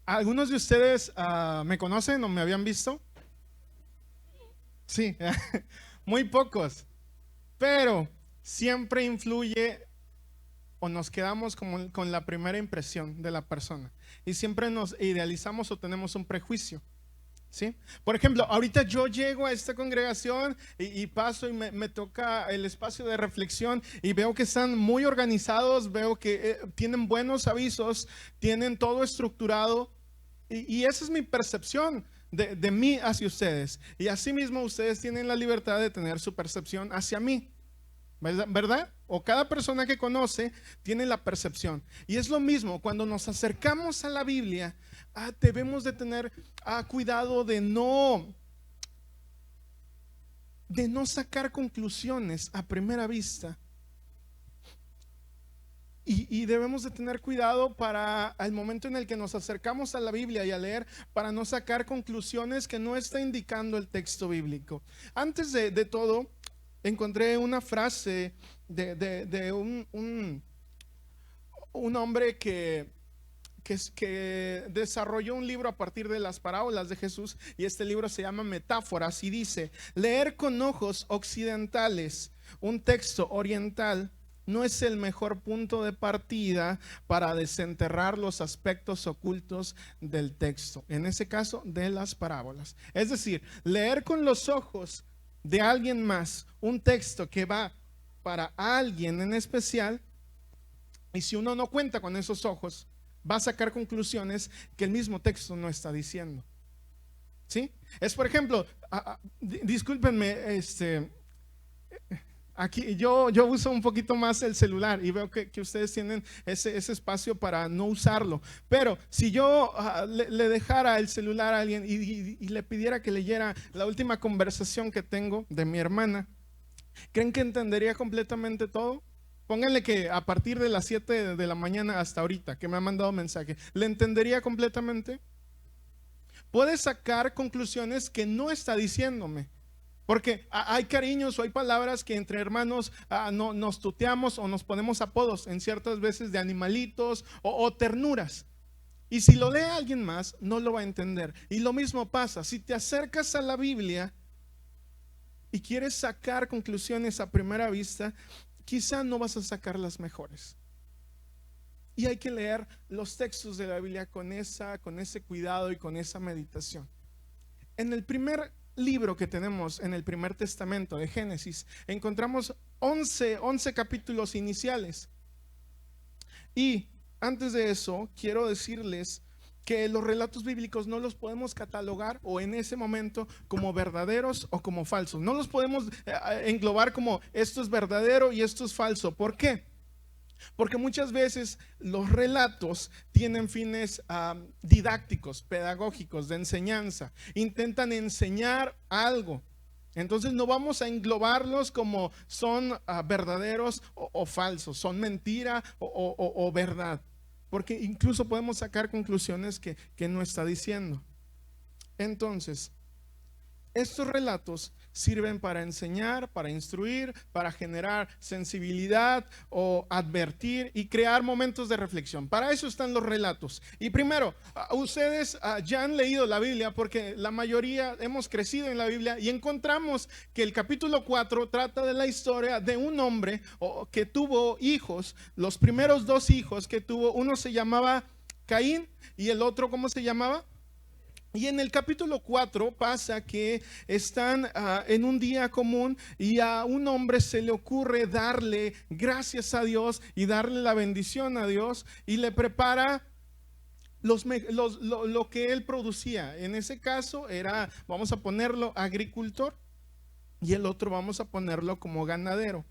¿Algunos de ustedes me conocen o me habían visto? Sí, muy pocos, pero siempre influye o nos quedamos como con la primera impresión de la persona y siempre nos idealizamos o tenemos un prejuicio. ¿Sí? Por ejemplo, ahorita yo llego a esta congregación y paso y me toca el espacio de reflexión y veo que están muy organizados, veo que tienen buenos avisos, tienen todo estructurado y esa es mi percepción de mí hacia ustedes. Y asimismo ustedes tienen la libertad de tener su percepción hacia mí. ¿Verdad? O cada persona que conoce tiene la percepción. Y es lo mismo, cuando nos acercamos a la Biblia, debemos de tener cuidado de no sacar conclusiones a primera vista. Y debemos de tener cuidado para el momento en el que nos acercamos a la Biblia y a leer, para no sacar conclusiones que no está indicando el texto bíblico. Antes de todo, encontré una frase de un hombre que desarrolló un libro a partir de las parábolas de Jesús, y este libro se llama Metáforas, y dice: leer con ojos occidentales un texto oriental no es el mejor punto de partida para desenterrar los aspectos ocultos del texto, en ese caso de las parábolas. Es decir, leer con los ojos de alguien más un texto que va para alguien en especial, y si uno no cuenta con esos ojos, va a sacar conclusiones que el mismo texto no está diciendo. ¿Sí? Es, por ejemplo, discúlpenme, aquí yo uso un poquito más el celular y veo que ustedes tienen ese espacio para no usarlo. Pero si yo le dejara el celular a alguien y le pidiera que leyera la última conversación que tengo de mi hermana, ¿creen que entendería completamente todo? Pónganle que a partir de las 7 de la mañana hasta ahorita que me ha mandado mensaje, ¿le entendería completamente? Puede sacar conclusiones que no está diciéndome. Porque hay cariños o hay palabras que entre hermanos no, nos tuteamos o nos ponemos apodos en ciertas veces de animalitos o ternuras. Y si lo lee alguien más, no lo va a entender. Y lo mismo pasa, si te acercas a la Biblia y quieres sacar conclusiones a primera vista, quizá no vas a sacar las mejores. Y hay que leer los textos de la Biblia con ese cuidado y con esa meditación. En el primer libro que tenemos, en el primer testamento de Génesis, encontramos 11 capítulos iniciales. Y antes de eso, quiero decirles que los relatos bíblicos no los podemos catalogar o en ese momento como verdaderos o como falsos. No los podemos englobar como esto es verdadero y esto es falso. ¿Por qué? Porque muchas veces los relatos tienen fines didácticos, pedagógicos, de enseñanza. Intentan enseñar algo. Entonces no vamos a englobarlos como son verdaderos o falsos, son mentira o verdad. Porque incluso podemos sacar conclusiones que no está diciendo. Entonces, estos relatos sirven para enseñar, para instruir, para generar sensibilidad o advertir y crear momentos de reflexión. Para eso están los relatos. Y primero, ustedes ya han leído la Biblia, porque la mayoría hemos crecido en la Biblia y encontramos que el capítulo 4 trata de la historia de un hombre que tuvo hijos. Los primeros dos hijos que tuvo, uno se llamaba Caín y el otro, ¿cómo se llamaba? Y en el capítulo 4 pasa que están en un día común y a un hombre se le ocurre darle gracias a Dios y darle la bendición a Dios, y le prepara lo que él producía. En ese caso era, vamos a ponerlo, agricultor, y el otro vamos a ponerlo como ganadero.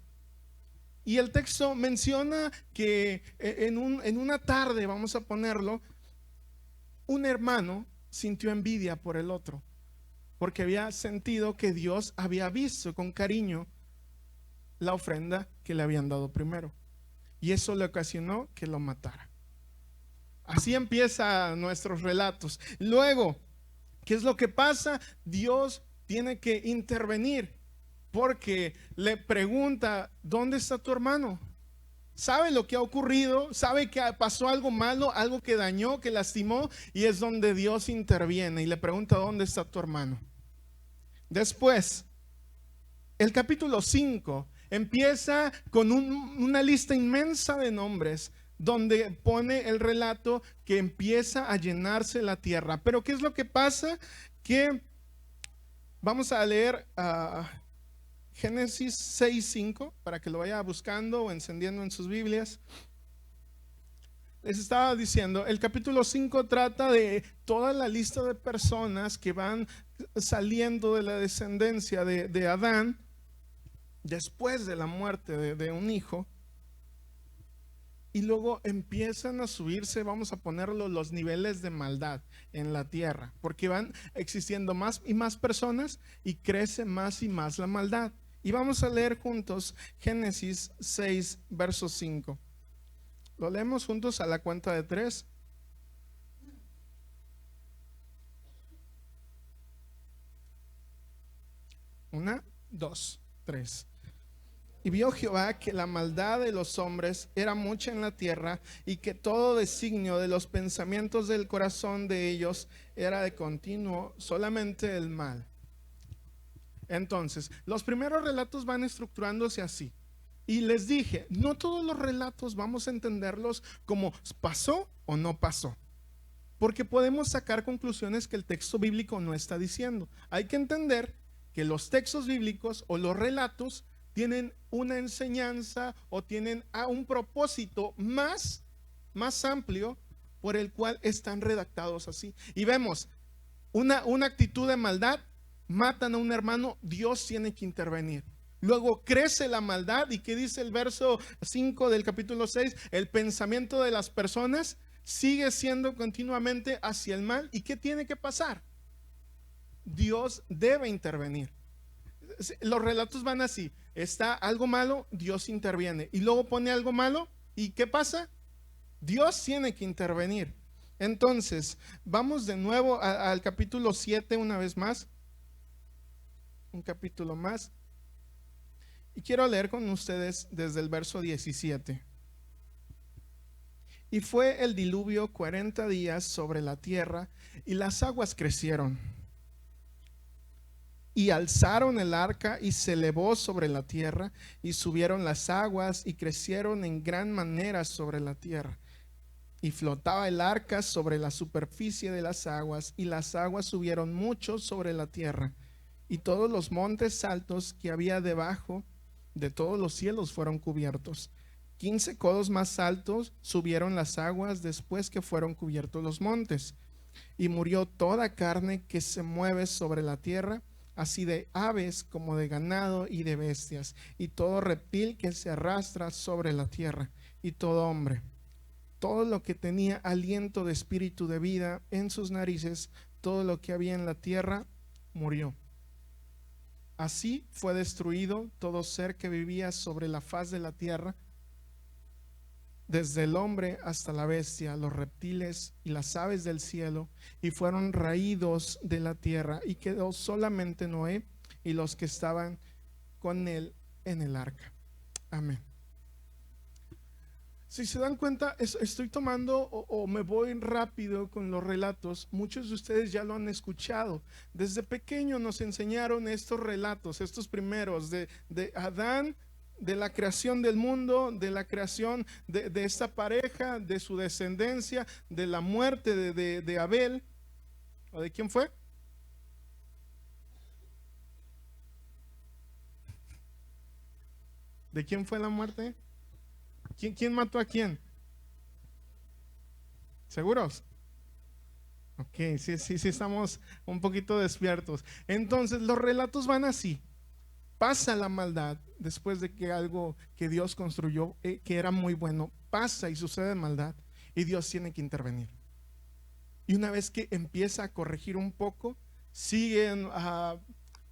Y el texto menciona que en una tarde, vamos a ponerlo, un hermano sintió envidia por el otro, porque había sentido que Dios había visto con cariño la ofrenda que le habían dado primero, y eso le ocasionó que lo matara. Así empiezan nuestros relatos. Luego, ¿qué es lo que pasa? Dios tiene que intervenir, porque le pregunta: ¿dónde está tu hermano? sabe lo que ha ocurrido, sabe que pasó algo malo, algo que dañó, que lastimó, y es donde Dios interviene y le pregunta: ¿dónde está tu hermano? Después, el capítulo 5 empieza con una lista inmensa de nombres, donde pone el relato que empieza a llenarse la tierra. Pero ¿qué es lo que pasa? Que vamos a leer Génesis 6:5 para que lo vaya buscando o encendiendo en sus Biblias. Les estaba diciendo, el capítulo 5 trata de toda la lista de personas que van saliendo de la descendencia de Adán después de la muerte de un hijo, y luego empiezan a subirse, vamos a ponerlo, los niveles de maldad en la tierra, porque van existiendo más y más personas y crece más y más la maldad. Y vamos a leer juntos Génesis 6, verso 5. Lo leemos juntos a la cuenta de 3. 1, 2, 3. Y vio Jehová que la maldad de los hombres era mucha en la tierra, y que todo designio de los pensamientos del corazón de ellos era de continuo solamente el mal. Entonces, los primeros relatos van estructurándose así. Y les dije, no todos los relatos vamos a entenderlos como pasó o no pasó, porque podemos sacar conclusiones que el texto bíblico no está diciendo. Hay que entender que los textos bíblicos o los relatos tienen una enseñanza o tienen un propósito más amplio por el cual están redactados así. Y vemos una actitud de maldad, matan a un hermano, Dios tiene que intervenir. Luego crece la maldad, y ¿qué dice el verso 5 del capítulo 6? El pensamiento de las personas sigue siendo continuamente hacia el mal. ¿Y qué tiene que pasar? Dios debe intervenir. Los relatos van así: está algo malo, Dios interviene, y luego pone algo malo, ¿y qué pasa? Dios tiene que intervenir. Entonces, vamos de nuevo al capítulo 7 una vez más, un capítulo más, y quiero leer con ustedes desde el verso 17. Y fue el diluvio 40 días sobre la tierra, y las aguas crecieron, y alzaron el arca, y se elevó sobre la tierra, y subieron las aguas, y crecieron en gran manera sobre la tierra. Y flotaba el arca sobre la superficie de las aguas, y las aguas subieron mucho sobre la tierra, y todos los montes altos que había debajo de todos los cielos fueron cubiertos. 15 codos más altos subieron las aguas después que fueron cubiertos los montes. Y murió toda carne que se mueve sobre la tierra, así de aves como de ganado y de bestias, y todo reptil que se arrastra sobre la tierra, y todo hombre. Todo lo que tenía aliento de espíritu de vida en sus narices, todo lo que había en la tierra, murió. Así fue destruido todo ser que vivía sobre la faz de la tierra, desde el hombre hasta la bestia, los reptiles y las aves del cielo, y fueron raídos de la tierra, y quedó solamente Noé y los que estaban con él en el arca. Amén. Si se dan cuenta, estoy tomando o me voy rápido con los relatos. Muchos de ustedes ya lo han escuchado. Desde pequeño nos enseñaron estos relatos, estos primeros de Adán, de la creación del mundo, de la creación de esta pareja, de su descendencia, de la muerte de Abel. ¿O de quién fue? ¿De quién fue la muerte? ¿Quién mató a quién? ¿Seguros? Ok, sí, estamos un poquito despiertos. Entonces, los relatos van así. Pasa la maldad después de que algo que Dios construyó, que era muy bueno, pasa y sucede maldad, y Dios tiene que intervenir. Y una vez que empieza a corregir un poco, siguen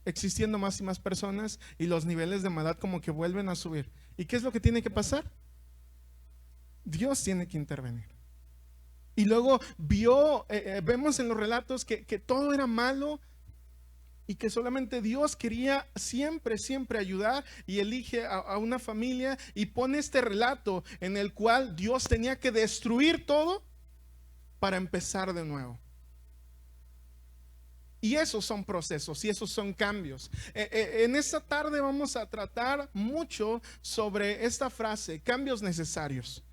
existiendo más y más personas, y los niveles de maldad como que vuelven a subir. ¿Y qué es lo que tiene que pasar? Dios tiene que intervenir. Y luego vemos en los relatos que todo era malo, y que solamente Dios quería siempre, siempre ayudar, y elige a una familia y pone este relato en el cual Dios tenía que destruir todo para empezar de nuevo. Y esos son procesos y esos son cambios. En esta tarde vamos a tratar mucho sobre esta frase, cambios necesarios.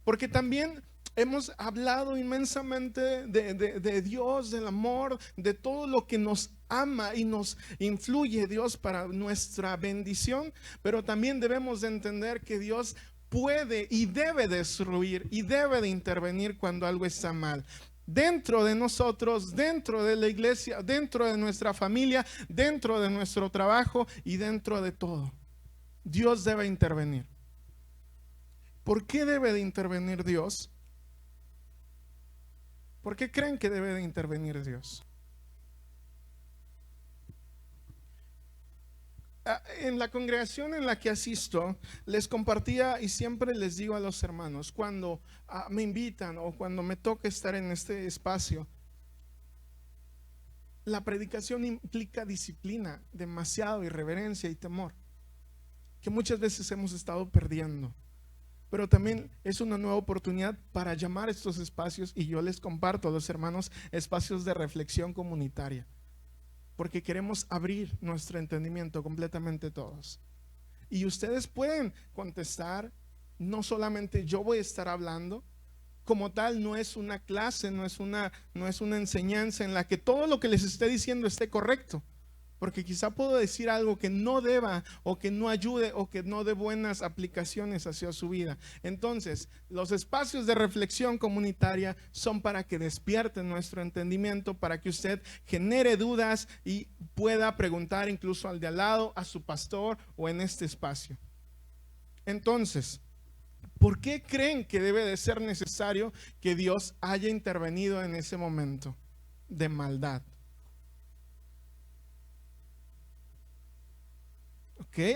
Porque también hemos hablado inmensamente de Dios, del amor, de todo lo que nos ama y nos influye Dios para nuestra bendición. Pero también debemos de entender que Dios puede y debe destruir y debe de intervenir cuando algo está mal. Dentro de nosotros, dentro de la iglesia, dentro de nuestra familia, dentro de nuestro trabajo y dentro de todo. Dios debe intervenir. ¿Por qué debe de intervenir Dios? ¿Por qué creen que debe de intervenir Dios? En la congregación en la que asisto, les compartía y siempre les digo a los hermanos, cuando me invitan o cuando me toca estar en este espacio, la predicación implica disciplina, demasiado, irreverencia y temor, que muchas veces hemos estado perdiendo. Pero también es una nueva oportunidad para llamar estos espacios, y yo les comparto a los hermanos, espacios de reflexión comunitaria, porque queremos abrir nuestro entendimiento completamente todos. Y ustedes pueden contestar, no solamente yo voy a estar hablando. Como tal, no es una clase, no es una enseñanza en la que todo lo que les esté diciendo esté correcto. Porque quizá puedo decir algo que no deba, o que no ayude, o que no dé buenas aplicaciones hacia su vida. Entonces, los espacios de reflexión comunitaria son para que despierten nuestro entendimiento, para que usted genere dudas y pueda preguntar incluso al de al lado, a su pastor o en este espacio. Entonces, ¿por qué creen que debe de ser necesario que Dios haya intervenido en ese momento de maldad?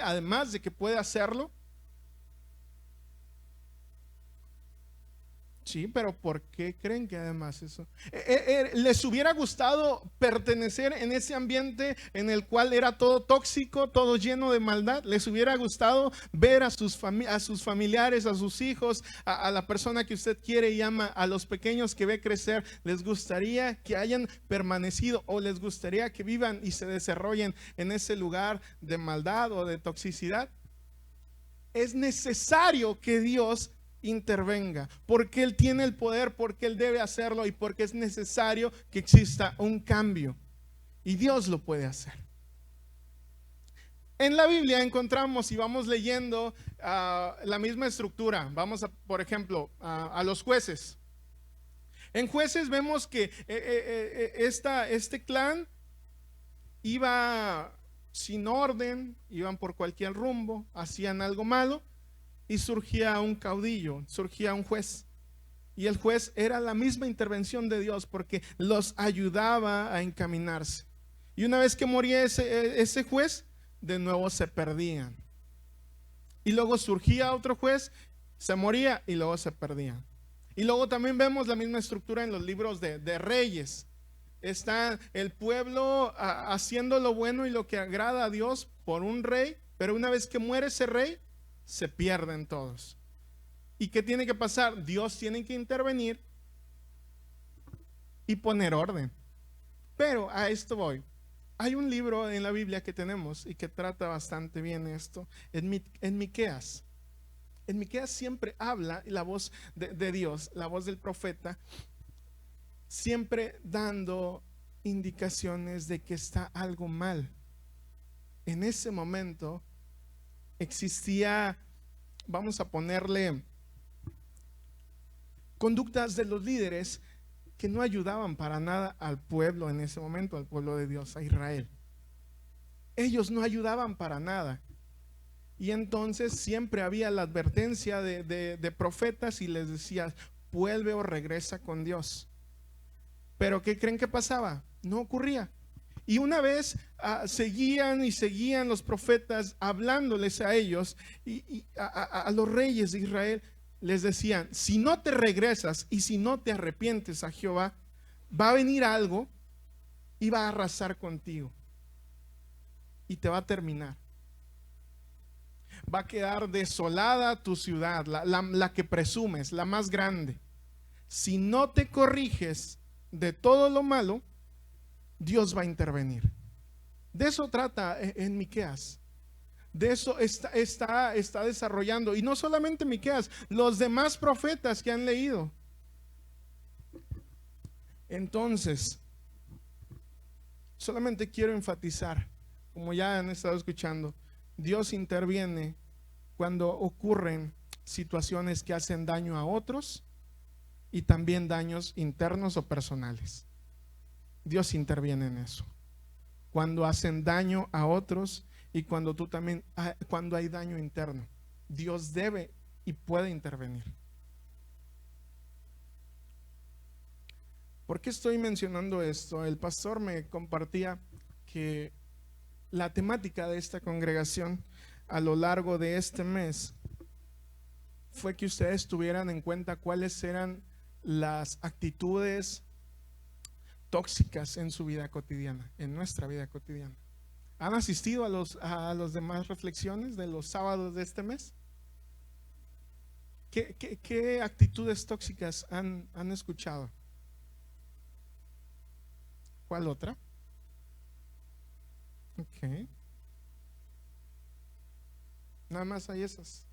Además de que puede hacerlo. Sí, pero ¿por qué creen que además eso? ¿Les hubiera gustado pertenecer en ese ambiente en el cual era todo tóxico, todo lleno de maldad? ¿Les hubiera gustado ver a sus familiares, a sus hijos, a la persona que usted quiere y ama, a los pequeños que ve crecer? ¿Les gustaría que hayan permanecido, o les gustaría que vivan y se desarrollen en ese lugar de maldad o de toxicidad? Es necesario que Dios intervenga, porque Él tiene el poder, porque Él debe hacerlo y porque es necesario que exista un cambio, y Dios lo puede hacer. En la Biblia encontramos, y vamos leyendo la misma estructura. Vamos por ejemplo a los jueces. En Jueces vemos que este clan iba sin orden, iban por cualquier rumbo, hacían algo malo, y surgía un caudillo, surgía un juez. Y el juez era la misma intervención de Dios, porque los ayudaba a encaminarse. Y una vez que moría ese juez, de nuevo se perdían. Y luego surgía otro juez, se moría y luego se perdían. Y luego también vemos la misma estructura en los libros de Reyes. Está el pueblo haciendo lo bueno y lo que agrada a Dios por un rey, pero una vez que muere ese rey, se pierden todos. ¿Y qué tiene que pasar? Dios tiene que intervenir y poner orden. Pero a esto voy. Hay un libro en la Biblia que tenemos y que trata bastante bien esto, en Miqueas. En Miqueas siempre habla la voz de Dios, la voz del profeta, siempre dando indicaciones de que está algo mal. En ese momento existía, vamos a ponerle, conductas de los líderes que no ayudaban para nada al pueblo en ese momento, al pueblo de Dios, a Israel. Ellos no ayudaban para nada. Y entonces siempre había la advertencia de profetas, y les decía: vuelve o regresa con Dios. Pero ¿qué creen que pasaba? No ocurría. Y una vez seguían y seguían los profetas hablándoles a ellos, y a los reyes de Israel les decían: si no te regresas y si no te arrepientes a Jehová, va a venir algo y va a arrasar contigo. y te va a terminar. Va a quedar desolada tu ciudad, la que presumes, la más grande. Si no te corriges de todo lo malo, Dios va a intervenir. De eso trata en Miqueas. De eso está desarrollando. Y no solamente Miqueas, los demás profetas que han leído. Entonces, solamente quiero enfatizar, como ya han estado escuchando, Dios interviene cuando ocurren situaciones que hacen daño a otros y también daños internos o personales. Dios interviene en eso. Cuando hacen daño a otros y cuando tú también, cuando hay daño interno, Dios debe y puede intervenir. ¿Por qué estoy mencionando esto? El pastor me compartía que la temática de esta congregación a lo largo de este mes fue que ustedes tuvieran en cuenta cuáles eran las actitudes tóxicas en su vida cotidiana, en nuestra vida cotidiana. ¿Han asistido a los demás reflexiones de los sábados de este mes? ¿Qué actitudes tóxicas han escuchado? ¿Cuál otra? Ok. Nada más hay esas.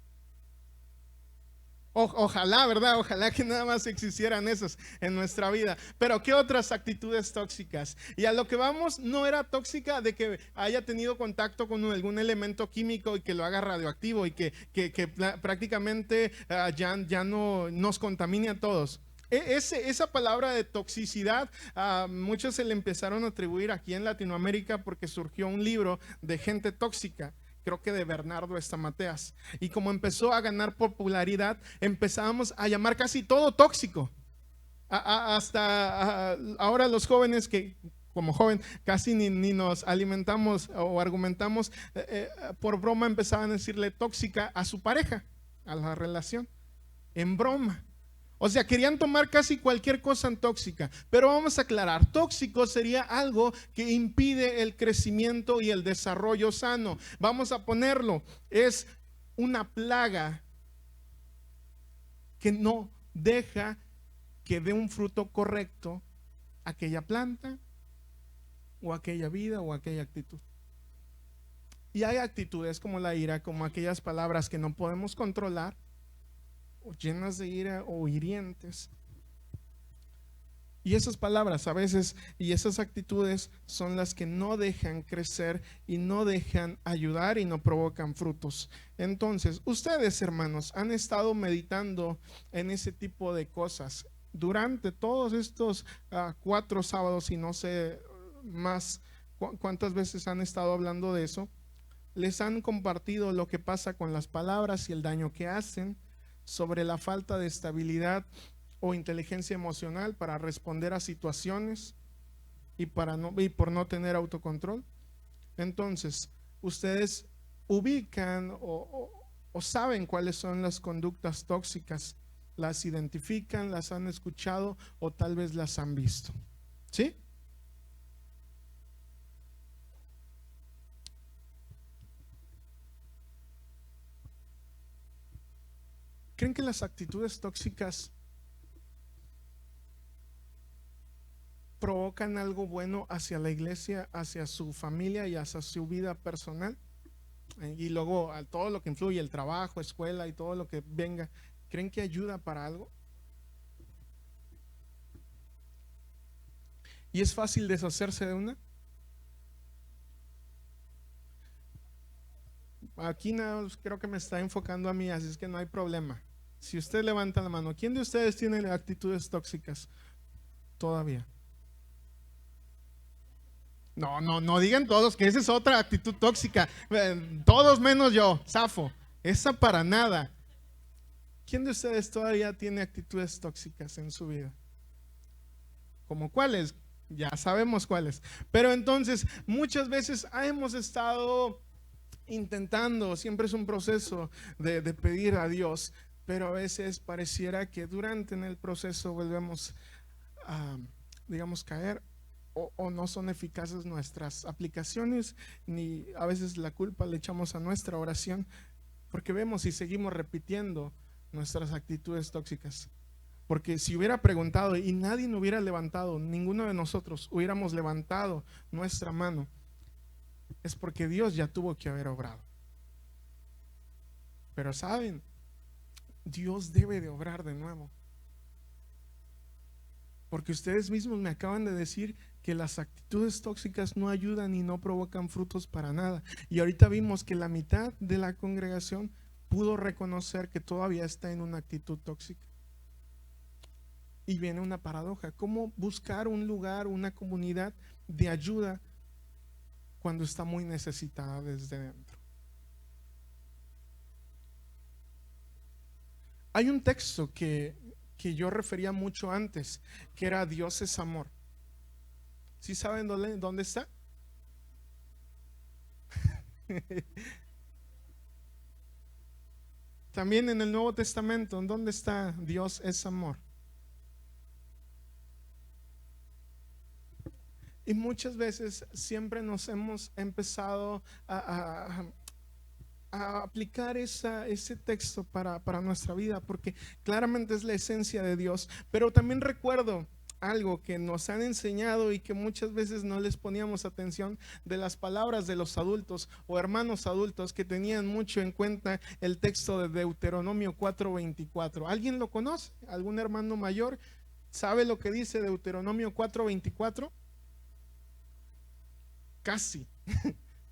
Ojalá, ¿verdad? Ojalá que nada más existieran esas en nuestra vida. Pero ¿qué otras actitudes tóxicas? Y a lo que vamos, no era tóxica de que haya tenido contacto con algún elemento químico y que lo haga radioactivo y que prácticamente ya no nos contamine a todos. Esa palabra de toxicidad, muchos se le empezaron a atribuir aquí en Latinoamérica porque surgió un libro de gente tóxica, creo que de Bernardo Estamateas, y como empezó a ganar popularidad, empezábamos a llamar casi todo tóxico. Hasta ahora los jóvenes que como joven casi ni nos alimentamos o argumentamos, por broma empezaban a decirle tóxica a su pareja, a la relación, en broma. O sea, querían tomar casi cualquier cosa en tóxica. Pero vamos a aclarar, tóxico sería algo que impide el crecimiento y el desarrollo sano. Vamos a ponerlo, es una plaga que no deja que dé un fruto correcto aquella planta o aquella vida o aquella actitud. Y hay actitudes como la ira, como aquellas palabras que no podemos controlar, o llenas de ira o hirientes. Y esas palabras a veces y esas actitudes son las que no dejan crecer y no dejan ayudar y no provocan frutos. Entonces, ustedes, hermanos, han estado meditando en ese tipo de cosas durante todos estos 4 sábados y no sé más cuántas veces han estado hablando de eso. Les han compartido lo que pasa con las palabras y el daño que hacen, sobre la falta de estabilidad o inteligencia emocional para responder a situaciones y por no tener autocontrol. Entonces, ustedes ubican o saben cuáles son las conductas tóxicas, las identifican, las han escuchado o tal vez las han visto. ¿Sí? ¿Creen que las actitudes tóxicas provocan algo bueno hacia la iglesia, hacia su familia y hacia su vida personal? Y luego a todo lo que influye, el trabajo, escuela y todo lo que venga, ¿creen que ayuda para algo? ¿Y es fácil deshacerse de una? Aquí nada, creo que me está enfocando a mí, así es que no hay problema. Si usted levanta la mano, ¿quién de ustedes tiene actitudes tóxicas todavía? No digan todos que esa es otra actitud tóxica. Todos menos yo, zafo. Esa para nada. ¿Quién de ustedes todavía tiene actitudes tóxicas en su vida? ¿Cómo cuáles? Ya sabemos cuáles. Pero entonces, muchas veces hemos estado intentando, siempre es un proceso de pedir a Dios, pero a veces pareciera que durante en el proceso volvemos a, digamos, caer o no son eficaces nuestras aplicaciones, ni a veces la culpa le echamos a nuestra oración, porque vemos y seguimos repitiendo nuestras actitudes tóxicas. Porque si hubiera preguntado y nadie no hubiera levantado, ninguno de nosotros hubiéramos levantado nuestra mano, es porque Dios ya tuvo que haber obrado. Pero saben, Dios debe de obrar de nuevo. Porque ustedes mismos me acaban de decir que las actitudes tóxicas no ayudan y no provocan frutos para nada. Y ahorita vimos que la mitad de la congregación pudo reconocer que todavía está en una actitud tóxica. Y viene una paradoja: ¿cómo buscar un lugar, una comunidad de ayuda cuando está muy necesitada desde dentro? Hay un texto que yo refería mucho antes, que era Dios es amor. ¿Sí saben dónde está? También en el Nuevo Testamento, ¿dónde está Dios es amor? Y muchas veces siempre nos hemos empezado a aplicar ese texto para nuestra vida, porque claramente es la esencia de Dios. Pero también recuerdo algo que nos han enseñado y que muchas veces no les poníamos atención, de las palabras de los adultos o hermanos adultos que tenían mucho en cuenta el texto de Deuteronomio 4:24. ¿Alguien lo conoce? ¿Algún hermano mayor sabe lo que dice Deuteronomio 4:24? Casi.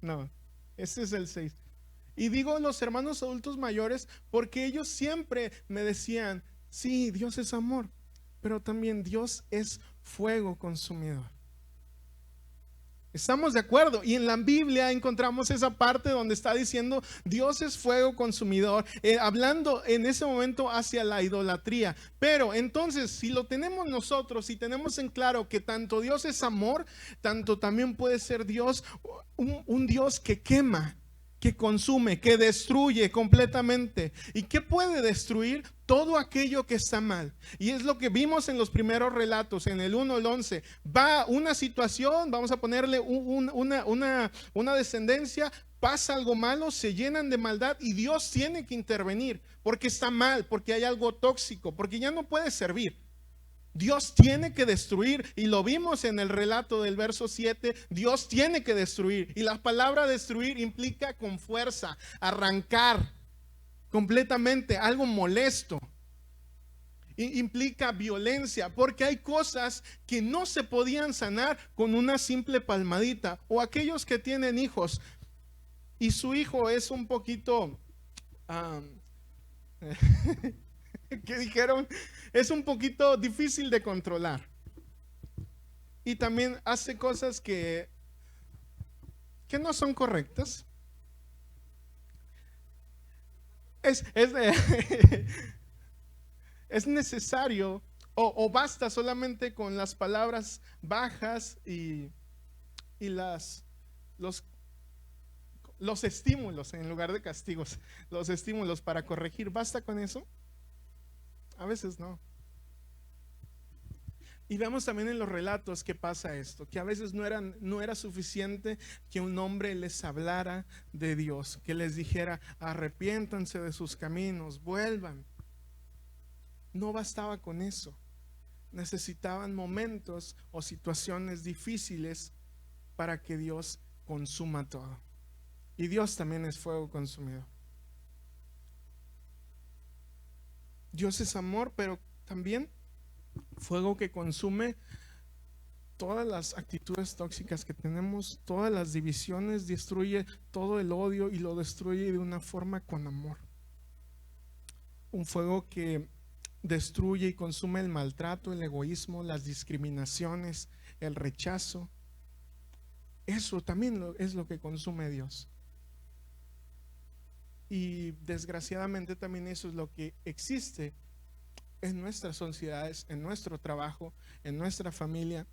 No, ese es el 6. Y digo los hermanos adultos mayores porque ellos siempre me decían: sí, Dios es amor, pero también Dios es fuego consumidor. ¿Estamos de acuerdo? Y en la Biblia encontramos esa parte donde está diciendo Dios es fuego consumidor, hablando en ese momento hacia la idolatría. Pero entonces, si lo tenemos nosotros, si tenemos en claro que tanto Dios es amor, tanto también puede ser Dios un Dios que quema, que consume, que destruye completamente. ¿Y qué puede destruir? Todo aquello que está mal. Y es lo que vimos en los primeros relatos, en el 1 al 11. Va una situación, vamos a ponerle una descendencia, pasa algo malo, se llenan de maldad y Dios tiene que intervenir porque está mal, porque hay algo tóxico, porque ya no puede servir. Dios tiene que destruir, y lo vimos en el relato del verso 7. Dios tiene que destruir, y la palabra destruir implica con fuerza, arrancar completamente, algo molesto. Implica violencia, porque hay cosas que no se podían sanar con una simple palmadita. O aquellos que tienen hijos y su hijo es un poquito que dijeron, es un poquito difícil de controlar, y también hace cosas que no son correctas. Es es necesario, o basta solamente con las palabras bajas y los estímulos en lugar de castigos, los estímulos para corregir. ¿Basta con eso? A veces no. Y vemos también en los relatos que pasa esto, que a veces no era suficiente que un hombre les hablara de Dios, que les dijera: arrepiéntanse de sus caminos, vuelvan. No bastaba con eso. Necesitaban momentos o situaciones difíciles para que Dios consuma todo. Y Dios también es fuego consumidor. Dios es amor, pero también fuego que consume todas las actitudes tóxicas que tenemos, todas las divisiones, destruye todo el odio y lo destruye de una forma con amor. Un fuego que destruye y consume el maltrato, el egoísmo, las discriminaciones, el rechazo. Eso también es lo que consume Dios. Y desgraciadamente también eso es lo que existe en nuestras sociedades, en nuestro trabajo, en nuestra familia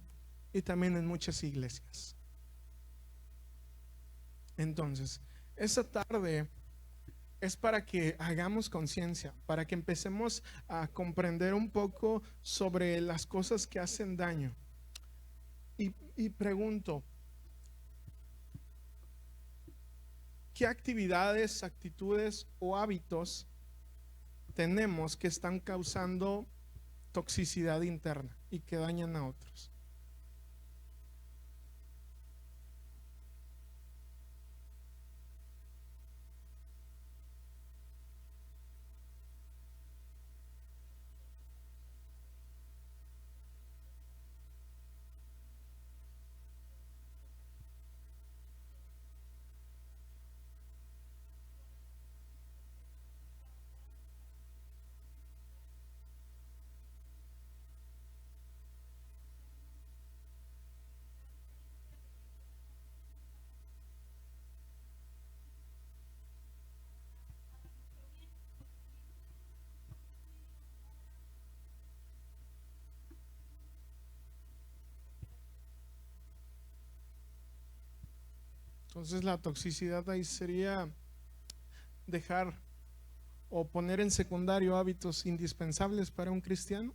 y también en muchas iglesias. Entonces, esta tarde es para que hagamos conciencia, para que empecemos a comprender un poco sobre las cosas que hacen daño. Y pregunto, ¿qué actividades, actitudes o hábitos tenemos que están causando toxicidad interna y que dañan a otros? Entonces la toxicidad ahí sería dejar o poner en secundario hábitos indispensables para un cristiano.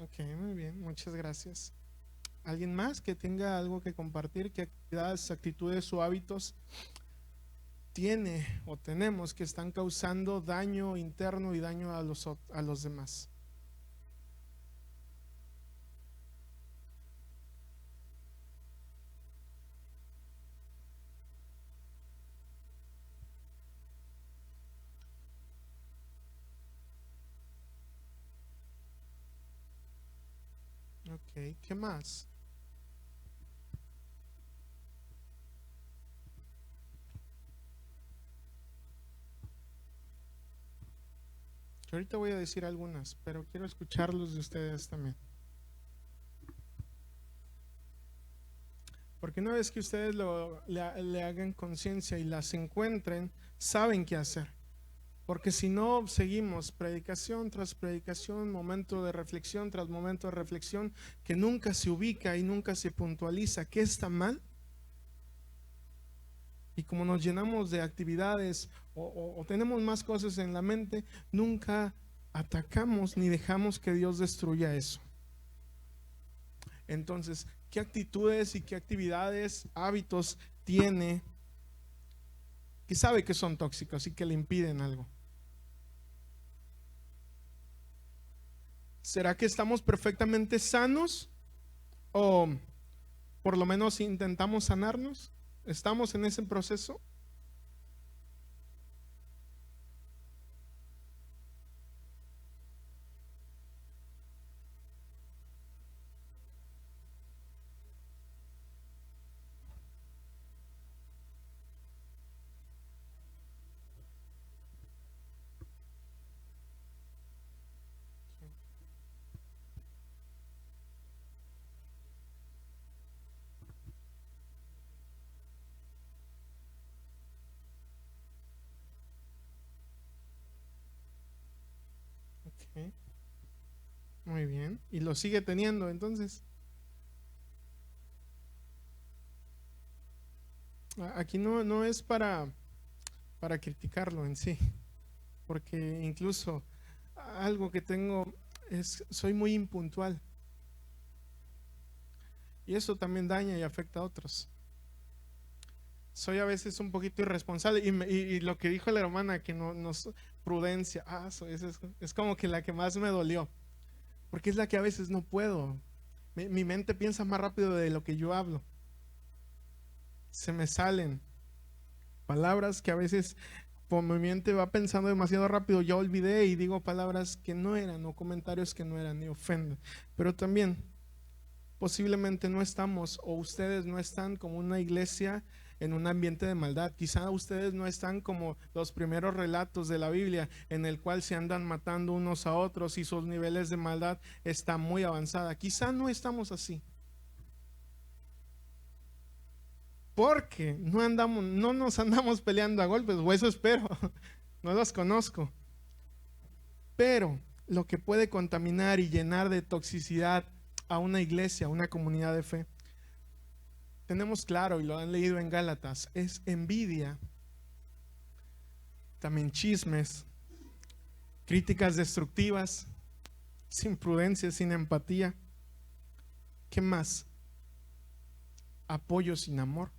Ok, muy bien, muchas gracias. ¿Alguien más que tenga algo que compartir? ¿Qué actividades, actitudes o hábitos tiene o tenemos que están causando daño interno y daño a los demás? Ok, ¿qué más? Yo ahorita voy a decir algunas, pero quiero escucharlos de ustedes también. Porque una vez que ustedes le hagan conciencia y las encuentren, saben qué hacer. Porque si no, seguimos predicación tras predicación, momento de reflexión tras momento de reflexión, que nunca se ubica y nunca se puntualiza qué está mal. Y como nos llenamos de actividades o tenemos más cosas en la mente, nunca atacamos ni dejamos que Dios destruya eso. Entonces, ¿qué actitudes y qué actividades, hábitos tiene que sabe que son tóxicos y que le impiden algo? ¿Será que estamos perfectamente sanos o por lo menos intentamos sanarnos? ¿Estamos en ese proceso? Ok, muy bien. Y lo sigue teniendo, entonces. Aquí no es para criticarlo en sí, porque incluso algo que tengo es, soy muy impuntual y eso también daña y afecta a otros. Soy a veces un poquito irresponsable y lo que dijo la hermana, que no nos prudencia, es como que la que más me dolió, porque es la que a veces no puedo. Mi mente piensa más rápido de lo que yo hablo. Se me salen palabras que a veces por mi mente va pensando demasiado rápido, ya olvidé y digo palabras que no eran o comentarios que no eran y ofenden. Pero también posiblemente no estamos o ustedes no están como una iglesia en un ambiente de maldad. Quizá ustedes no están como los primeros relatos de la Biblia en el cual se andan matando unos a otros y sus niveles de maldad están muy avanzada. Quizá no estamos así. porque no nos andamos peleando a golpes, o eso espero, no los conozco. Pero lo que puede contaminar y llenar de toxicidad a una iglesia, a una comunidad de fe, tenemos claro y lo han leído en Gálatas, es envidia, también chismes, críticas destructivas, sin prudencia, sin empatía. ¿Qué más? Apoyo sin amor,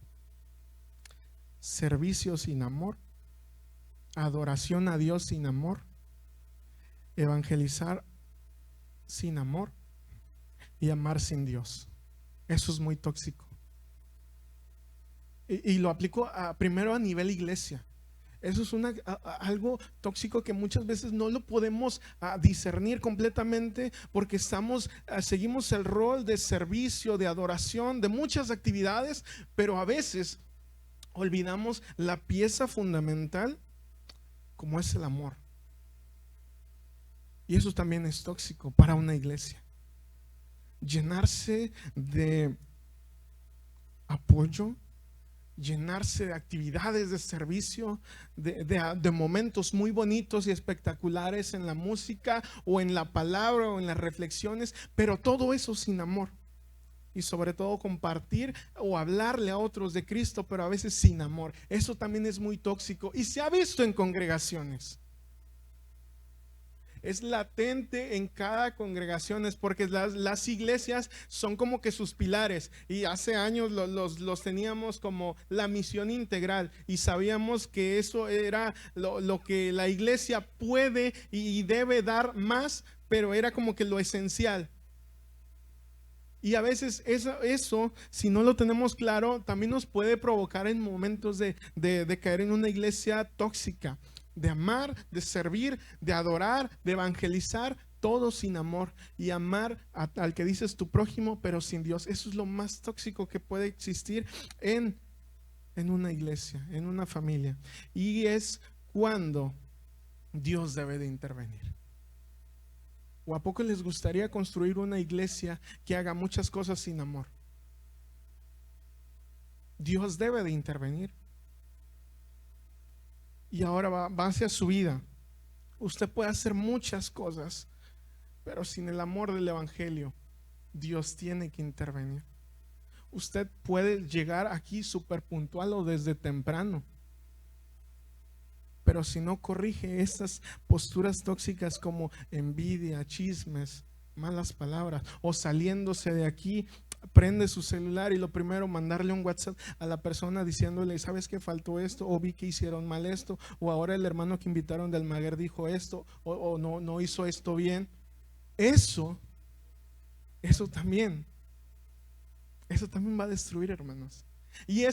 servicio sin amor, adoración a Dios sin amor, evangelizar sin amor y amar sin Dios. Eso es muy tóxico. Y lo aplico primero a nivel iglesia. Eso es algo tóxico que muchas veces no lo podemos discernir completamente porque seguimos el rol de servicio, de adoración, de muchas actividades, pero a veces olvidamos la pieza fundamental como es el amor. Y eso también es tóxico para una iglesia. Llenarse de apoyo, llenarse de actividades de servicio, de momentos muy bonitos y espectaculares en la música o en la palabra o en las reflexiones, pero todo eso sin amor. Y sobre todo compartir o hablarle a otros de Cristo, pero a veces sin amor. Eso también es muy tóxico y se ha visto en congregaciones. Es latente en cada congregación, es porque las iglesias son como que sus pilares, y hace años los teníamos como la misión integral, y sabíamos que eso era lo que la iglesia puede y debe dar más, pero era como que lo esencial. Y a veces eso, si no lo tenemos claro, también nos puede provocar en momentos de caer en una iglesia tóxica. De amar, de servir, de adorar, de evangelizar, todo sin amor. Y amar al que dices tu prójimo, pero sin Dios. Eso es lo más tóxico que puede existir en una iglesia, en una familia. Y es cuando Dios debe de intervenir. ¿O a poco les gustaría construir una iglesia que haga muchas cosas sin amor? Dios debe de intervenir. Y ahora va hacia su vida. Usted puede hacer muchas cosas, pero sin el amor del evangelio, Dios tiene que intervenir. Usted puede llegar aquí súper puntual o desde temprano, pero si no corrige estas posturas tóxicas como envidia, chismes, malas palabras, o saliéndose de aquí, prende su celular y lo primero mandarle un WhatsApp a la persona diciéndole, ¿sabes qué faltó esto? O vi que hicieron mal esto, o ahora el hermano que invitaron de Almaguer dijo esto, o no hizo esto bien. Eso también va a destruir, hermanos. Y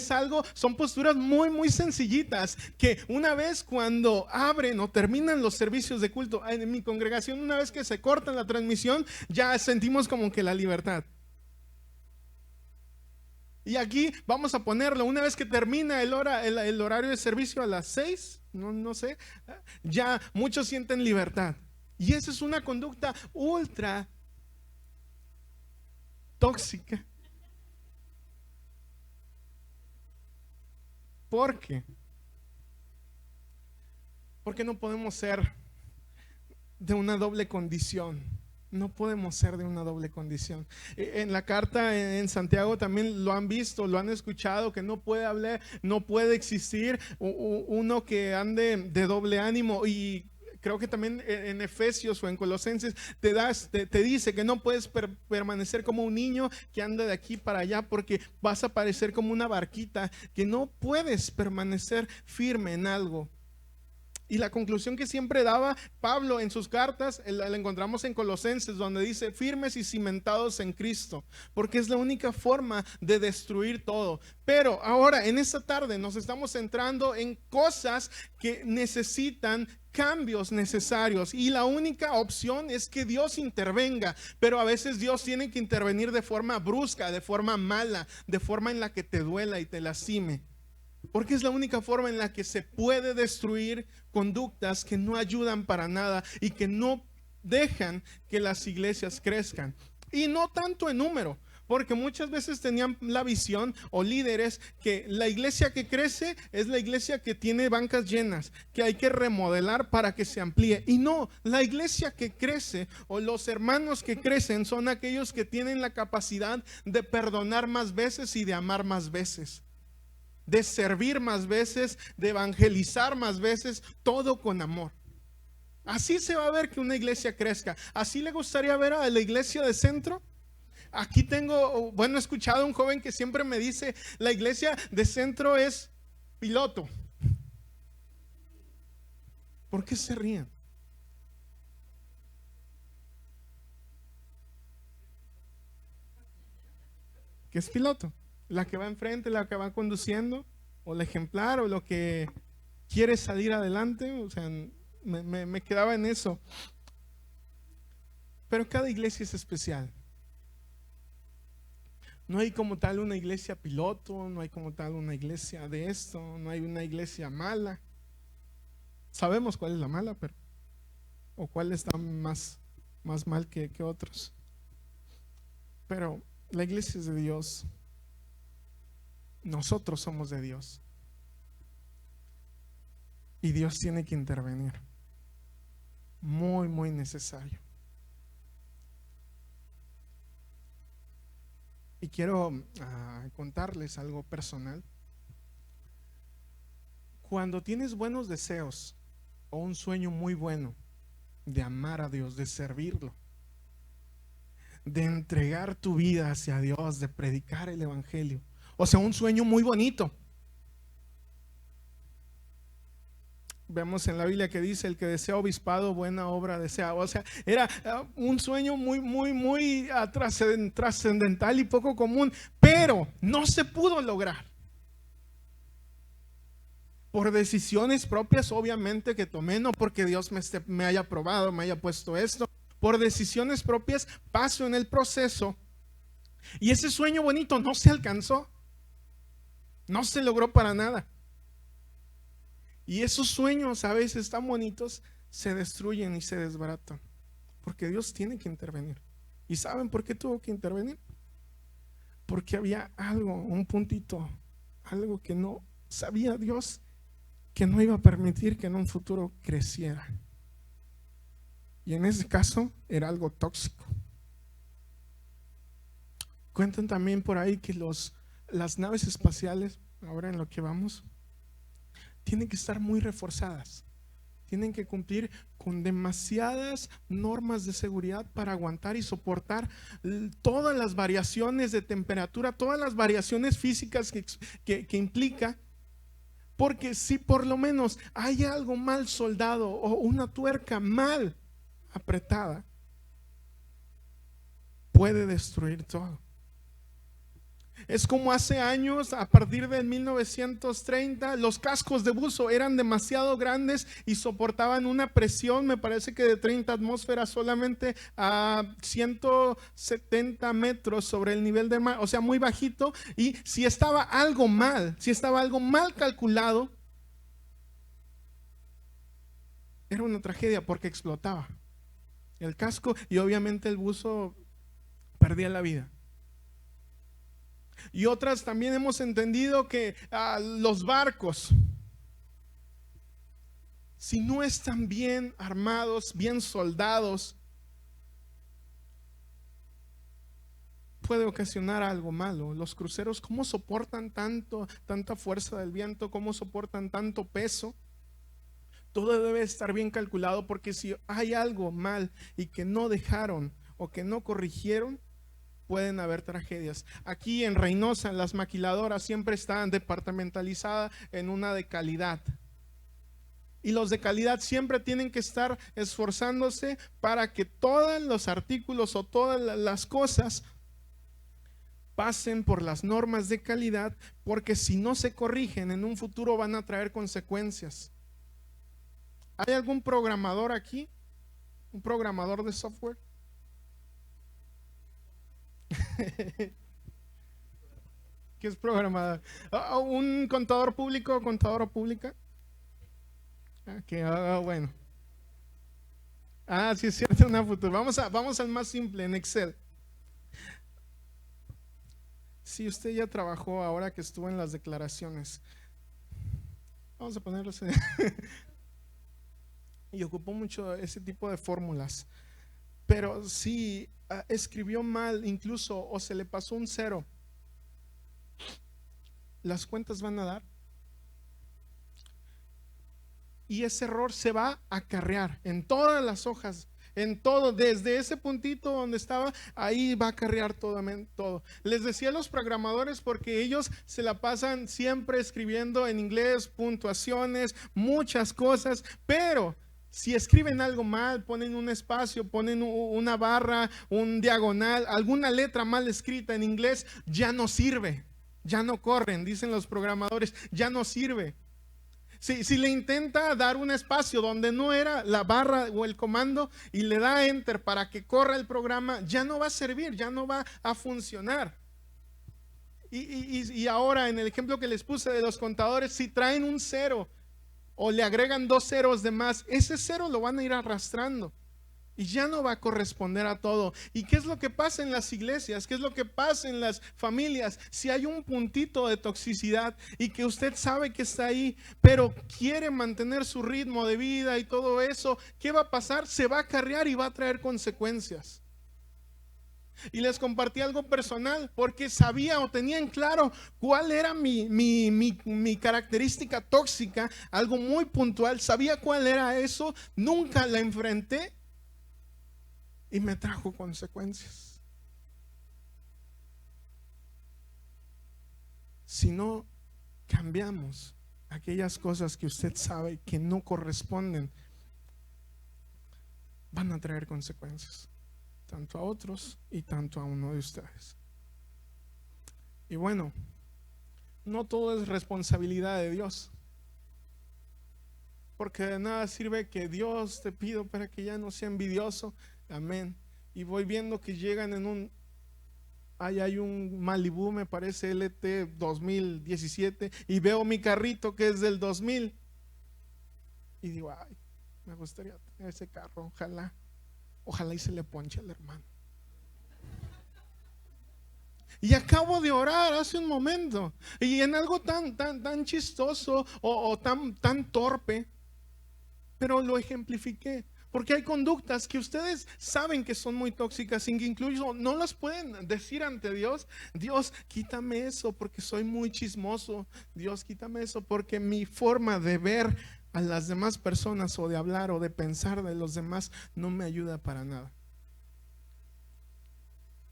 son posturas muy, muy sencillitas que una vez cuando abren o terminan los servicios de culto en mi congregación, una vez que se corta la transmisión, ya sentimos como que la libertad. Y aquí vamos a ponerlo, una vez que termina el horario de servicio a las 6, no sé, ya muchos sienten libertad. Y esa es una conducta ultra tóxica. ¿Por qué? Porque no podemos ser de una doble condición. No podemos ser de una doble condición. En la carta en Santiago también lo han visto, lo han escuchado, que no puede existir uno que ande de doble ánimo. Y creo que también en Efesios o en Colosenses te dice que no puedes permanecer como un niño que anda de aquí para allá, porque vas a parecer como una barquita, que no puedes permanecer firme en algo. Y la conclusión que siempre daba Pablo en sus cartas, la encontramos en Colosenses, donde dice firmes y cimentados en Cristo, porque es la única forma de destruir todo. Pero ahora en esta tarde nos estamos centrando en cosas que necesitan cambios necesarios, y la única opción es que Dios intervenga. Pero a veces Dios tiene que intervenir de forma brusca, de forma mala, de forma en la que te duela y te lastime, porque es la única forma en la que se puede destruir conductas que no ayudan para nada y que no dejan que las iglesias crezcan. Y no tanto en número, Porque muchas veces tenían la visión o líderes que la iglesia que crece es la iglesia que tiene bancas llenas, que hay que remodelar para que se amplíe. Y no, la iglesia que crece o los hermanos que crecen son aquellos que tienen la capacidad de perdonar más veces y de amar más veces, de servir más veces, de evangelizar más veces, todo con amor. Así se va a ver que una iglesia crezca. ¿Así le gustaría ver a la iglesia de Centro? Aquí tengo, bueno, he escuchado a un joven que siempre me dice, la iglesia de Centro es piloto. ¿Por qué se ríen? ¿Qué es piloto? La que va enfrente, la que va conduciendo, o el ejemplar, o lo que quiere salir adelante. O sea, me quedaba en eso. Pero cada iglesia es especial. No hay como tal una iglesia piloto, no hay como tal una iglesia de esto, no hay una iglesia mala. Sabemos cuál es la mala, pero o cuál está más mal que otros. Pero la iglesia es de Dios. Nosotros somos de Dios. Y Dios tiene que intervenir. Muy, muy necesario. Y quiero contarles algo personal. Cuando tienes buenos deseos o un sueño muy bueno de amar a Dios, de servirlo, de entregar tu vida hacia Dios, de predicar el evangelio, o sea, un sueño muy bonito. Vemos en la Biblia que dice: el que desea obispado, buena obra desea. O sea, era un sueño muy trascendental y poco común, pero no se pudo lograr por decisiones propias, obviamente, que tomé, no porque Dios me haya probado, me haya puesto esto. Por decisiones propias paso en el proceso y ese sueño bonito no se alcanzó, no se logró para nada. Y esos sueños a veces tan bonitos se destruyen y se desbaratan, porque Dios tiene que intervenir. ¿Y saben por qué tuvo que intervenir? Porque había algo, un puntito, algo que no sabía Dios, que no iba a permitir que en un futuro creciera. Y en ese caso era algo tóxico. Cuentan también por ahí que las naves espaciales, ahora en lo que vamos, tienen que estar muy reforzadas. Tienen que cumplir con demasiadas normas de seguridad para aguantar y soportar todas las variaciones de temperatura, todas las variaciones físicas que implica. Porque si por lo menos hay algo mal soldado o una tuerca mal apretada, puede destruir todo. Es como hace años, a partir del 1930, los cascos de buzo eran demasiado grandes y soportaban una presión, me parece que de 30 atmósferas solamente a 170 metros sobre el nivel del mar, o sea, muy bajito. Y si estaba algo mal calculado, era una tragedia porque explotaba el casco y obviamente el buzo perdía la vida. Y otras también hemos entendido que los barcos, si no están bien armados, bien soldados, puede ocasionar algo malo. Los cruceros, ¿cómo soportan tanta fuerza del viento? ¿Cómo soportan tanto peso? Todo debe estar bien calculado, porque si hay algo mal y que no dejaron o que no corrigieron, pueden haber tragedias. Aquí en Reynosa, las maquiladoras siempre están departamentalizadas en una de calidad. Y los de calidad siempre tienen que estar esforzándose para que todos los artículos o todas las cosas pasen por las normas de calidad, porque si no se corrigen, en un futuro van a traer consecuencias. ¿Hay algún programador aquí? ¿Un programador de software? ¿Qué es programador? ¿Un contador público o contadora pública? Bueno. Sí, es cierto, una futura. Vamos al más simple, en Excel. Si usted ya trabajó ahora que estuvo en las declaraciones, vamos a ponerlos y ocupó mucho ese tipo de fórmulas. Pero si escribió mal incluso o se le pasó un cero, las cuentas van a dar. Y ese error se va a acarrear en todas las hojas, en todo, desde ese puntito donde estaba, ahí va a acarrear todo. Les decía a los programadores porque ellos se la pasan siempre escribiendo en inglés, puntuaciones, muchas cosas, pero si escriben algo mal, ponen un espacio, ponen una barra, un diagonal, alguna letra mal escrita en inglés, ya no sirve, ya no corren, dicen los programadores, ya no sirve. Si le intenta dar un espacio donde no era la barra o el comando y le da enter para que corra el programa, ya no va a servir, ya no va a funcionar. Y ahora en el ejemplo que les puse de los contadores, si traen un cero o le agregan 2 ceros de más, ese cero lo van a ir arrastrando y ya no va a corresponder a todo. ¿Y qué es lo que pasa en las iglesias? ¿Qué es lo que pasa en las familias? Si hay un puntito de toxicidad y que usted sabe que está ahí, pero quiere mantener su ritmo de vida y todo eso, ¿qué va a pasar? Se va a acarrear y va a traer consecuencias. Y les compartí algo personal porque sabía o tenía en claro cuál era mi característica tóxica, algo muy puntual, sabía cuál era eso, nunca la enfrenté y me trajo consecuencias. Si no cambiamos aquellas cosas que usted sabe que no corresponden, van a traer consecuencias, tanto a otros y tanto a uno de ustedes. Y bueno, no todo es responsabilidad de Dios, porque de nada sirve que Dios te pido para que ya no sea envidioso. Amén. Y voy viendo que llegan en ahí hay un Malibu, me parece LT 2017, y veo mi carrito que es del 2000 y digo, ay, me gustaría tener ese carro, ojalá y se le ponche al hermano. Y acabo de orar hace un momento y en algo tan chistoso o tan torpe, pero lo ejemplifiqué. Porque hay conductas que ustedes saben que son muy tóxicas y que incluso no las pueden decir ante Dios. Dios, quítame eso porque soy muy chismoso. Dios, quítame eso porque mi forma de ver a las demás personas o de hablar o de pensar de los demás no me ayuda para nada.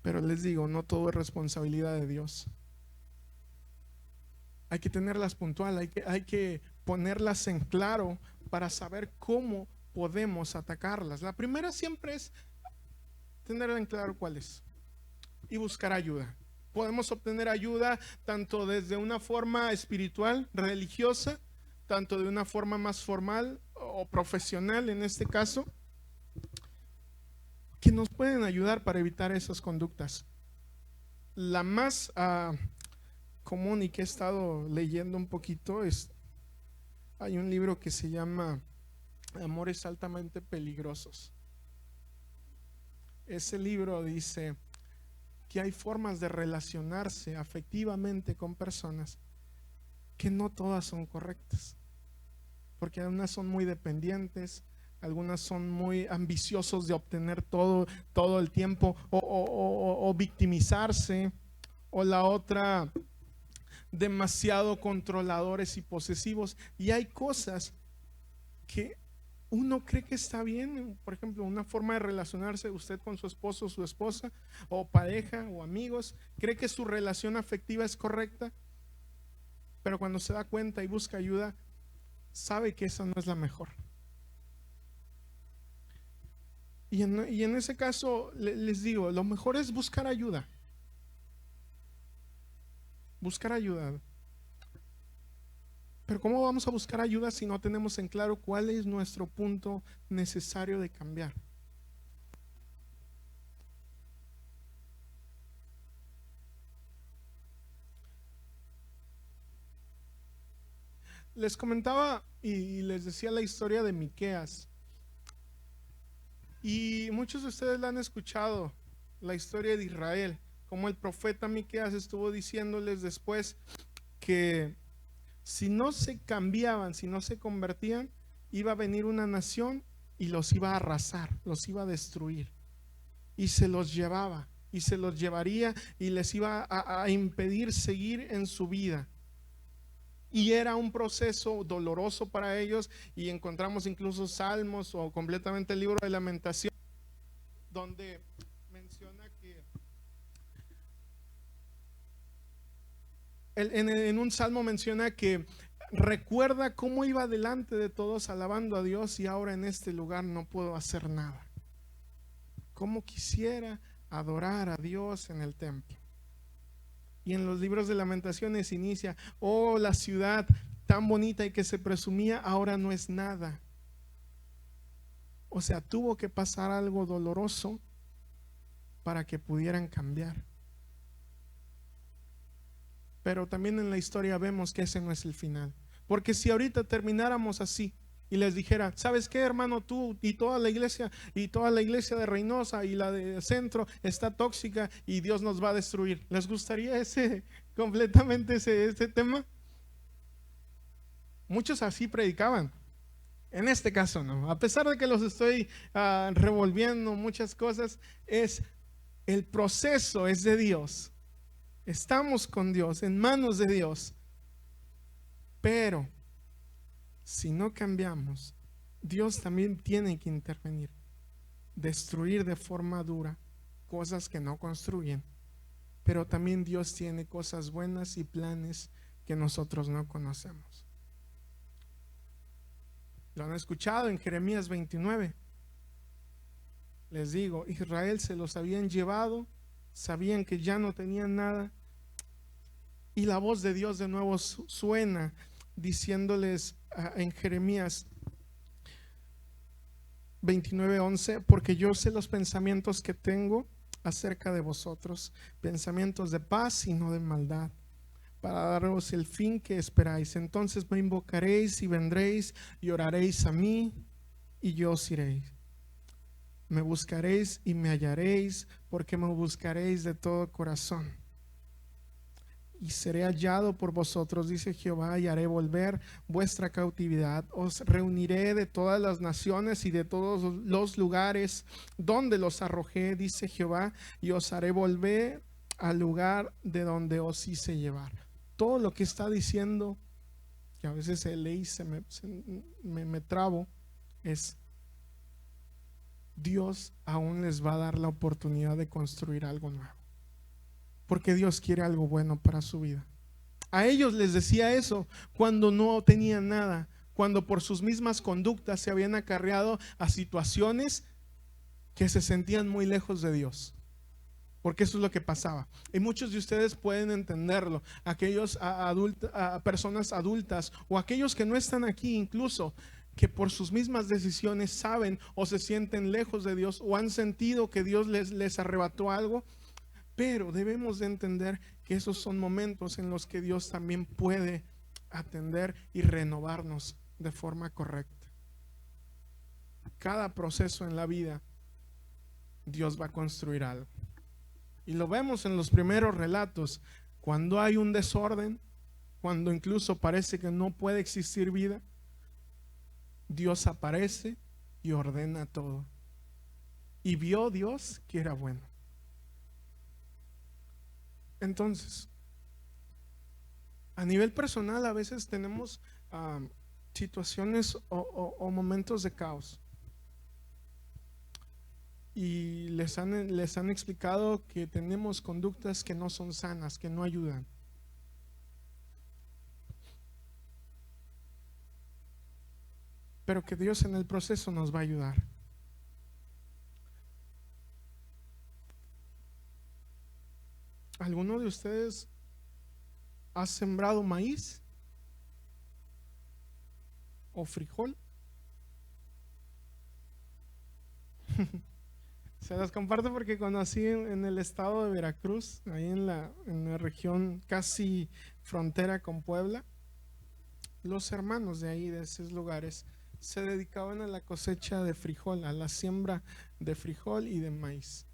Pero les digo, no todo es responsabilidad de Dios. Hay que tenerlas puntual, hay que ponerlas en claro para saber cómo podemos atacarlas. La primera siempre es tener en claro cuál es y buscar ayuda. Podemos obtener ayuda tanto desde una forma espiritual, religiosa, tanto de una forma más formal o profesional en este caso, que nos pueden ayudar para evitar esas conductas. La más común y que he estado leyendo un poquito hay un libro que se llama Amores altamente peligrosos. Ese libro dice que hay formas de relacionarse afectivamente con personas que no todas son correctas, porque algunas son muy dependientes, algunas son muy ambiciosos de obtener todo el tiempo o victimizarse, o la otra demasiado controladores y posesivos. Y hay cosas que uno cree que está bien, por ejemplo, una forma de relacionarse usted con su esposo, su esposa, o pareja, o amigos, cree que su relación afectiva es correcta, pero cuando se da cuenta y busca ayuda, sabe que esa no es la mejor. Y en ese caso les digo, lo mejor es buscar ayuda. Buscar ayuda. Pero ¿cómo vamos a buscar ayuda si no tenemos en claro cuál es nuestro punto necesario de cambiar? Les comentaba y les decía la historia de Miqueas. Y muchos de ustedes la han escuchado, la historia de Israel, como el profeta Miqueas estuvo diciéndoles después que si no se cambiaban, si no se convertían, iba a venir una nación y los iba a arrasar, los iba a destruir. Y se los llevaba, y se los llevaría, y les iba a impedir seguir en su vida. Y era un proceso doloroso para ellos, y encontramos incluso salmos o completamente el libro de Lamentación, donde menciona que en un salmo menciona que recuerda cómo iba delante de todos alabando a Dios, y ahora en este lugar no puedo hacer nada. Cómo quisiera adorar a Dios en el templo. Y en los libros de Lamentaciones inicia: oh, la ciudad tan bonita y que se presumía, ahora no es nada. O sea, tuvo que pasar algo doloroso para que pudieran cambiar. Pero también en la historia vemos que ese no es el final. Porque si ahorita termináramos así y les dijera: ¿sabes qué, hermano? Tú y toda la iglesia de Reynosa y la de Centro está tóxica y Dios nos va a destruir. ¿Les gustaría completamente ese tema? Muchos así predicaban. En este caso no. A pesar de que los estoy revolviendo muchas cosas, el proceso es de Dios. Estamos con Dios, en manos de Dios. Pero si no cambiamos, Dios también tiene que intervenir, destruir de forma dura cosas que no construyen. Pero también Dios tiene cosas buenas y planes que nosotros no conocemos. Lo han escuchado en Jeremías 29. Les digo, Israel se los habían llevado, sabían que ya no tenían nada, y la voz de Dios de nuevo suena diciéndoles en Jeremías 29:11: porque yo sé los pensamientos que tengo acerca de vosotros, pensamientos de paz y no de maldad, para daros el fin que esperáis. Entonces me invocaréis y vendréis y oraréis a mí, y yo os iréis. Me buscaréis y me hallaréis, porque me buscaréis de todo corazón. Y seré hallado por vosotros, dice Jehová, y haré volver vuestra cautividad. Os reuniré de todas las naciones y de todos los lugares donde los arrojé, dice Jehová, y os haré volver al lugar de donde os hice llevar. Todo lo que está diciendo, que a veces leí, me trabo, es: Dios aún les va a dar la oportunidad de construir algo nuevo, porque Dios quiere algo bueno para su vida. A ellos les decía eso cuando no tenían nada, cuando por sus mismas conductas se habían acarreado a situaciones que se sentían muy lejos de Dios. Porque eso es lo que pasaba. Y muchos de ustedes pueden entenderlo. Aquellos personas adultas, o aquellos que no están aquí incluso, que por sus mismas decisiones saben o se sienten lejos de Dios, o han sentido que Dios les arrebató algo. Pero debemos de entender que esos son momentos en los que Dios también puede atender y renovarnos de forma correcta. Cada proceso en la vida, Dios va a construir algo. Y lo vemos en los primeros relatos, cuando hay un desorden, cuando incluso parece que no puede existir vida, Dios aparece y ordena todo. Y vio Dios que era bueno. Entonces, a nivel personal, a veces tenemos situaciones o momentos de caos. Y les han explicado que tenemos conductas que no son sanas, que no ayudan. Pero que Dios en el proceso nos va a ayudar. ¿Alguno de ustedes ha sembrado maíz o frijol? Se las comparto porque conocí en el estado de Veracruz, ahí en la región casi frontera con Puebla, los hermanos de ahí, de esos lugares, se dedicaban a la cosecha de frijol, a la siembra de frijol y de maíz.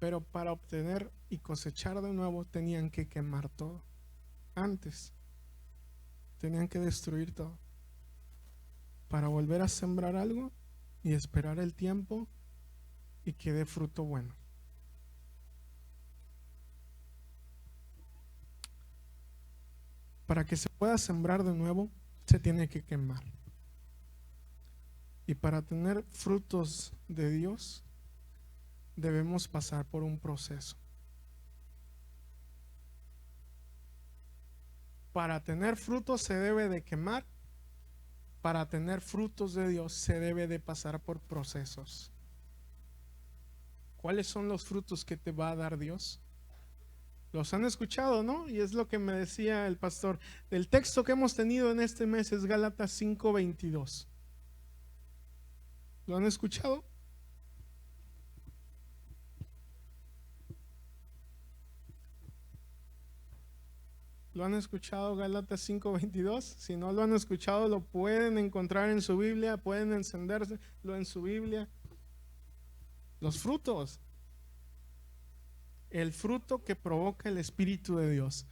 Pero para obtener y cosechar de nuevo tenían que quemar todo. Antes tenían que destruir todo para volver a sembrar algo y esperar el tiempo y que dé fruto bueno. Para que se pueda sembrar de nuevo, se tiene que quemar. Y para tener frutos de Dios, debemos pasar por un proceso. Para tener frutos se debe de quemar. Para tener frutos de Dios se debe de pasar por procesos. ¿Cuáles son los frutos que te va a dar Dios? Los han escuchado, ¿no? Y es lo que me decía el pastor. El texto que hemos tenido en este mes es Gálatas 5:22. ¿Lo han escuchado? ¿Lo han escuchado, Gálatas 5:22? Si no lo han escuchado, lo pueden encontrar en su Biblia, pueden encendérselo en su Biblia. Los frutos. El fruto que provoca el Espíritu de Dios.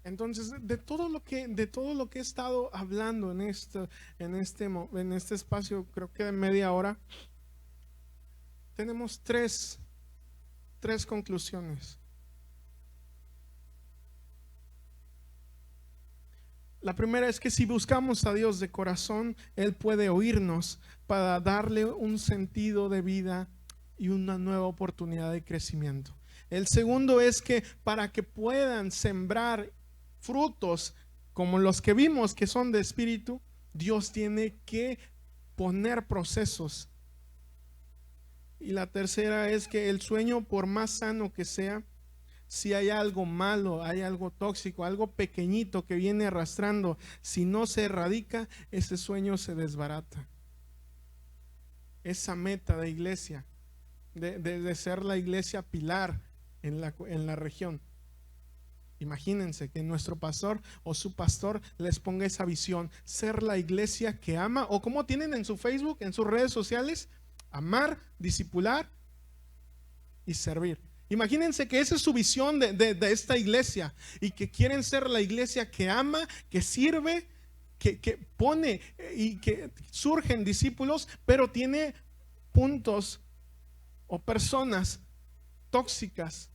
Entonces, de todo lo que he estado hablando en este espacio, creo que de media hora, tenemos tres conclusiones. La primera es que si buscamos a Dios de corazón, Él puede oírnos para darle un sentido de vida y una nueva oportunidad de crecimiento. El segundo es que para que puedan sembrar frutos como los que vimos que son de espíritu, Dios tiene que poner procesos. Y la tercera es que el sueño, por más sano que sea, si hay algo malo, hay algo tóxico, algo pequeñito que viene arrastrando, si no se erradica, ese sueño se desbarata. Esa meta de iglesia, de ser la iglesia pilar en la región. Imagínense que nuestro pastor o su pastor les ponga esa visión, ser la iglesia que ama, o como tienen en su Facebook, en sus redes sociales, amar, discipular y servir. Imagínense que esa es su visión de esta iglesia y que quieren ser la iglesia que ama, que sirve, que pone y que surgen discípulos, pero tiene puntos o personas tóxicas.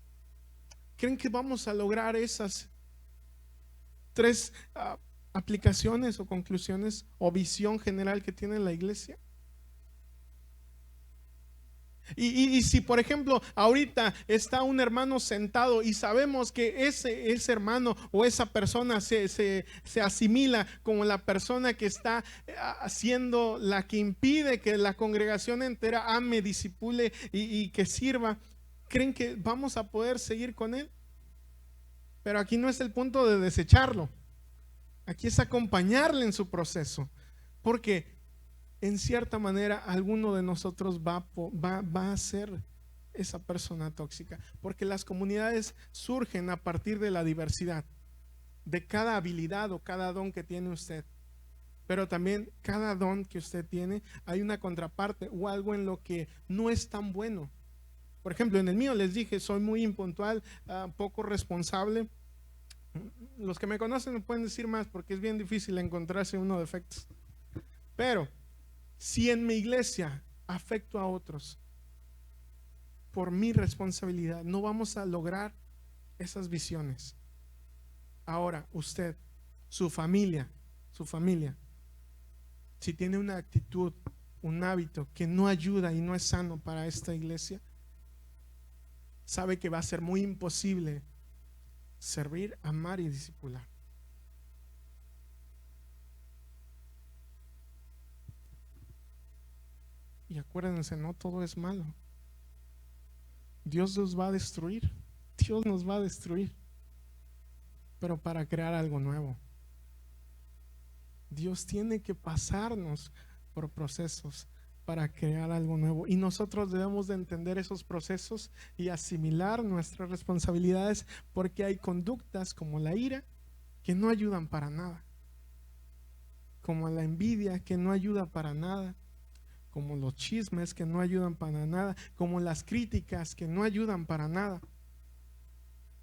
¿Creen que vamos a lograr esas tres aplicaciones o conclusiones o visión general que tiene la iglesia? Y si por ejemplo ahorita está un hermano sentado y sabemos que ese hermano o esa persona se asimila como la persona que está haciendo la que impide que la congregación entera ame, disipule y que sirva, ¿creen que vamos a poder seguir con él? Pero aquí no es el punto de desecharlo, aquí es acompañarle en su proceso, porque en cierta manera alguno de nosotros va a ser esa persona tóxica, porque las comunidades surgen a partir de la diversidad, de cada habilidad o cada don que tiene usted. Pero también cada don que usted tiene hay una contraparte o algo en lo que no es tan bueno. Por ejemplo, en el mío les dije, soy muy impuntual, poco responsable. Los que me conocen me pueden decir más porque es bien difícil encontrarse unos defectos. Pero si en mi iglesia afecto a otros por mi responsabilidad, no vamos a lograr esas visiones. Ahora, usted, su familia, si tiene una actitud, un hábito que no ayuda y no es sano para esta iglesia, sabe que va a ser muy imposible servir, amar y discipular. Y acuérdense, no todo es malo. Dios nos va a destruir. Dios nos va a destruir. Pero para crear algo nuevo. Dios tiene que pasarnos por procesos para crear algo nuevo. Y nosotros debemos de entender esos procesos y asimilar nuestras responsabilidades, porque hay conductas como la ira que no ayudan para nada. como la envidia que no ayuda para nada, como los chismes que no ayudan para nada, como las críticas que no ayudan para nada.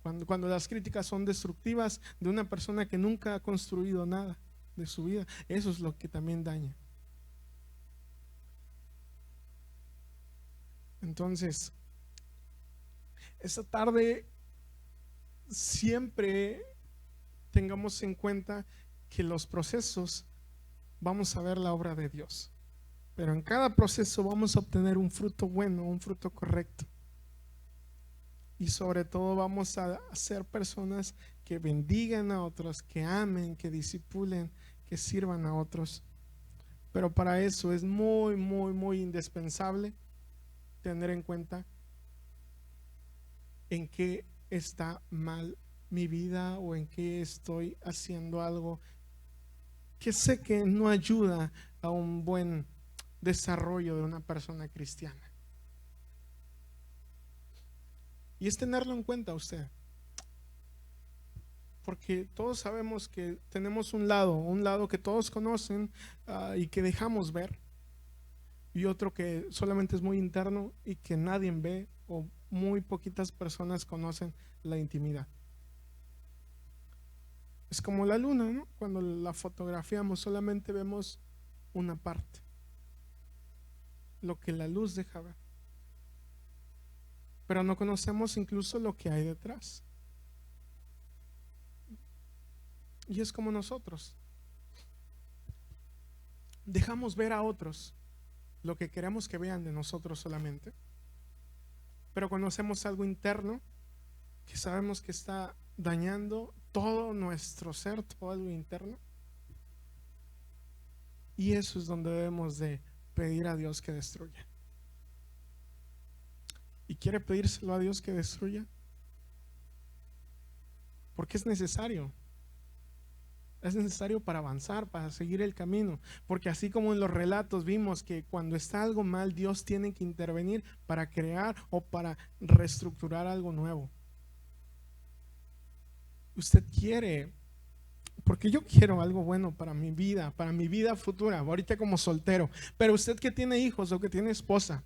Cuando las críticas son destructivas de una persona que nunca ha construido nada de su vida, eso es lo que también daña. Entonces, esta tarde siempre tengamos en cuenta que los procesos vamos a ver la obra de Dios, pero en cada proceso vamos a obtener un fruto bueno, un fruto correcto. Y sobre todo vamos a ser personas que bendigan a otros, que amen, que discipulen, que sirvan a otros. Pero para eso es muy, muy, muy indispensable tener en cuenta en qué está mal mi vida o en qué estoy haciendo algo que sé que no ayuda a un buen desarrollo de una persona cristiana. Y es tenerlo en cuenta usted, porque todos sabemos que tenemos un lado que todos conocen y que dejamos ver, y otro que solamente es muy interno y que nadie ve o muy poquitas personas conocen la intimidad. Es como la luna, ¿no? Cuando la fotografiamos solamente vemos una parte, lo que la luz deja ver, pero no conocemos incluso lo que hay detrás. Y es como nosotros dejamos ver a otros lo que queremos que vean de nosotros solamente, pero conocemos algo interno que sabemos que está dañando todo nuestro ser, todo algo interno. Y eso es donde debemos de pedir a Dios que destruya. ¿Y quiere pedírselo a Dios que destruya? Porque es necesario. Es necesario para avanzar, para seguir el camino. Porque así como en los relatos vimos que cuando está algo mal, Dios tiene que intervenir para crear o para reestructurar algo nuevo. Usted quiere, porque yo quiero algo bueno para mi vida futura, ahorita como soltero. Pero usted que tiene hijos o que tiene esposa,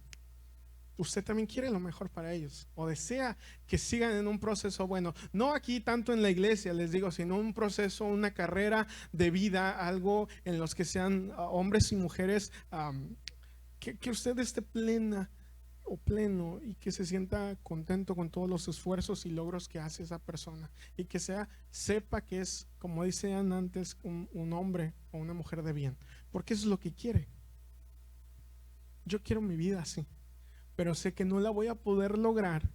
usted también quiere lo mejor para ellos o desea que sigan en un proceso bueno, no aquí tanto en la iglesia les digo, sino un proceso, una carrera de vida, algo en los que sean hombres y mujeres que usted esté plena o pleno y que se sienta contento con todos los esfuerzos y logros que hace esa persona y que sepa que es, como decían antes, un hombre o una mujer de bien, porque eso es lo que quiere. Yo quiero mi vida así, pero sé que no la voy a poder lograr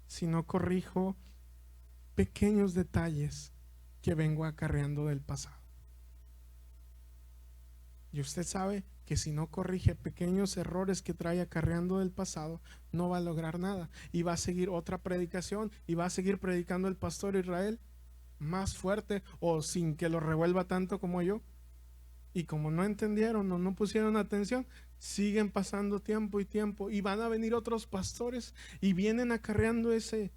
si no corrijo pequeños detalles que vengo acarreando del pasado. Y usted sabe que si no corrige pequeños errores que trae acarreando del pasado, no va a lograr nada. Y va a seguir otra predicación y va a seguir predicando el pastor Israel más fuerte o sin que lo revuelva tanto como yo. Y como no entendieron o no pusieron atención, siguen pasando tiempo y tiempo y van a venir otros pastores y vienen acarreando esa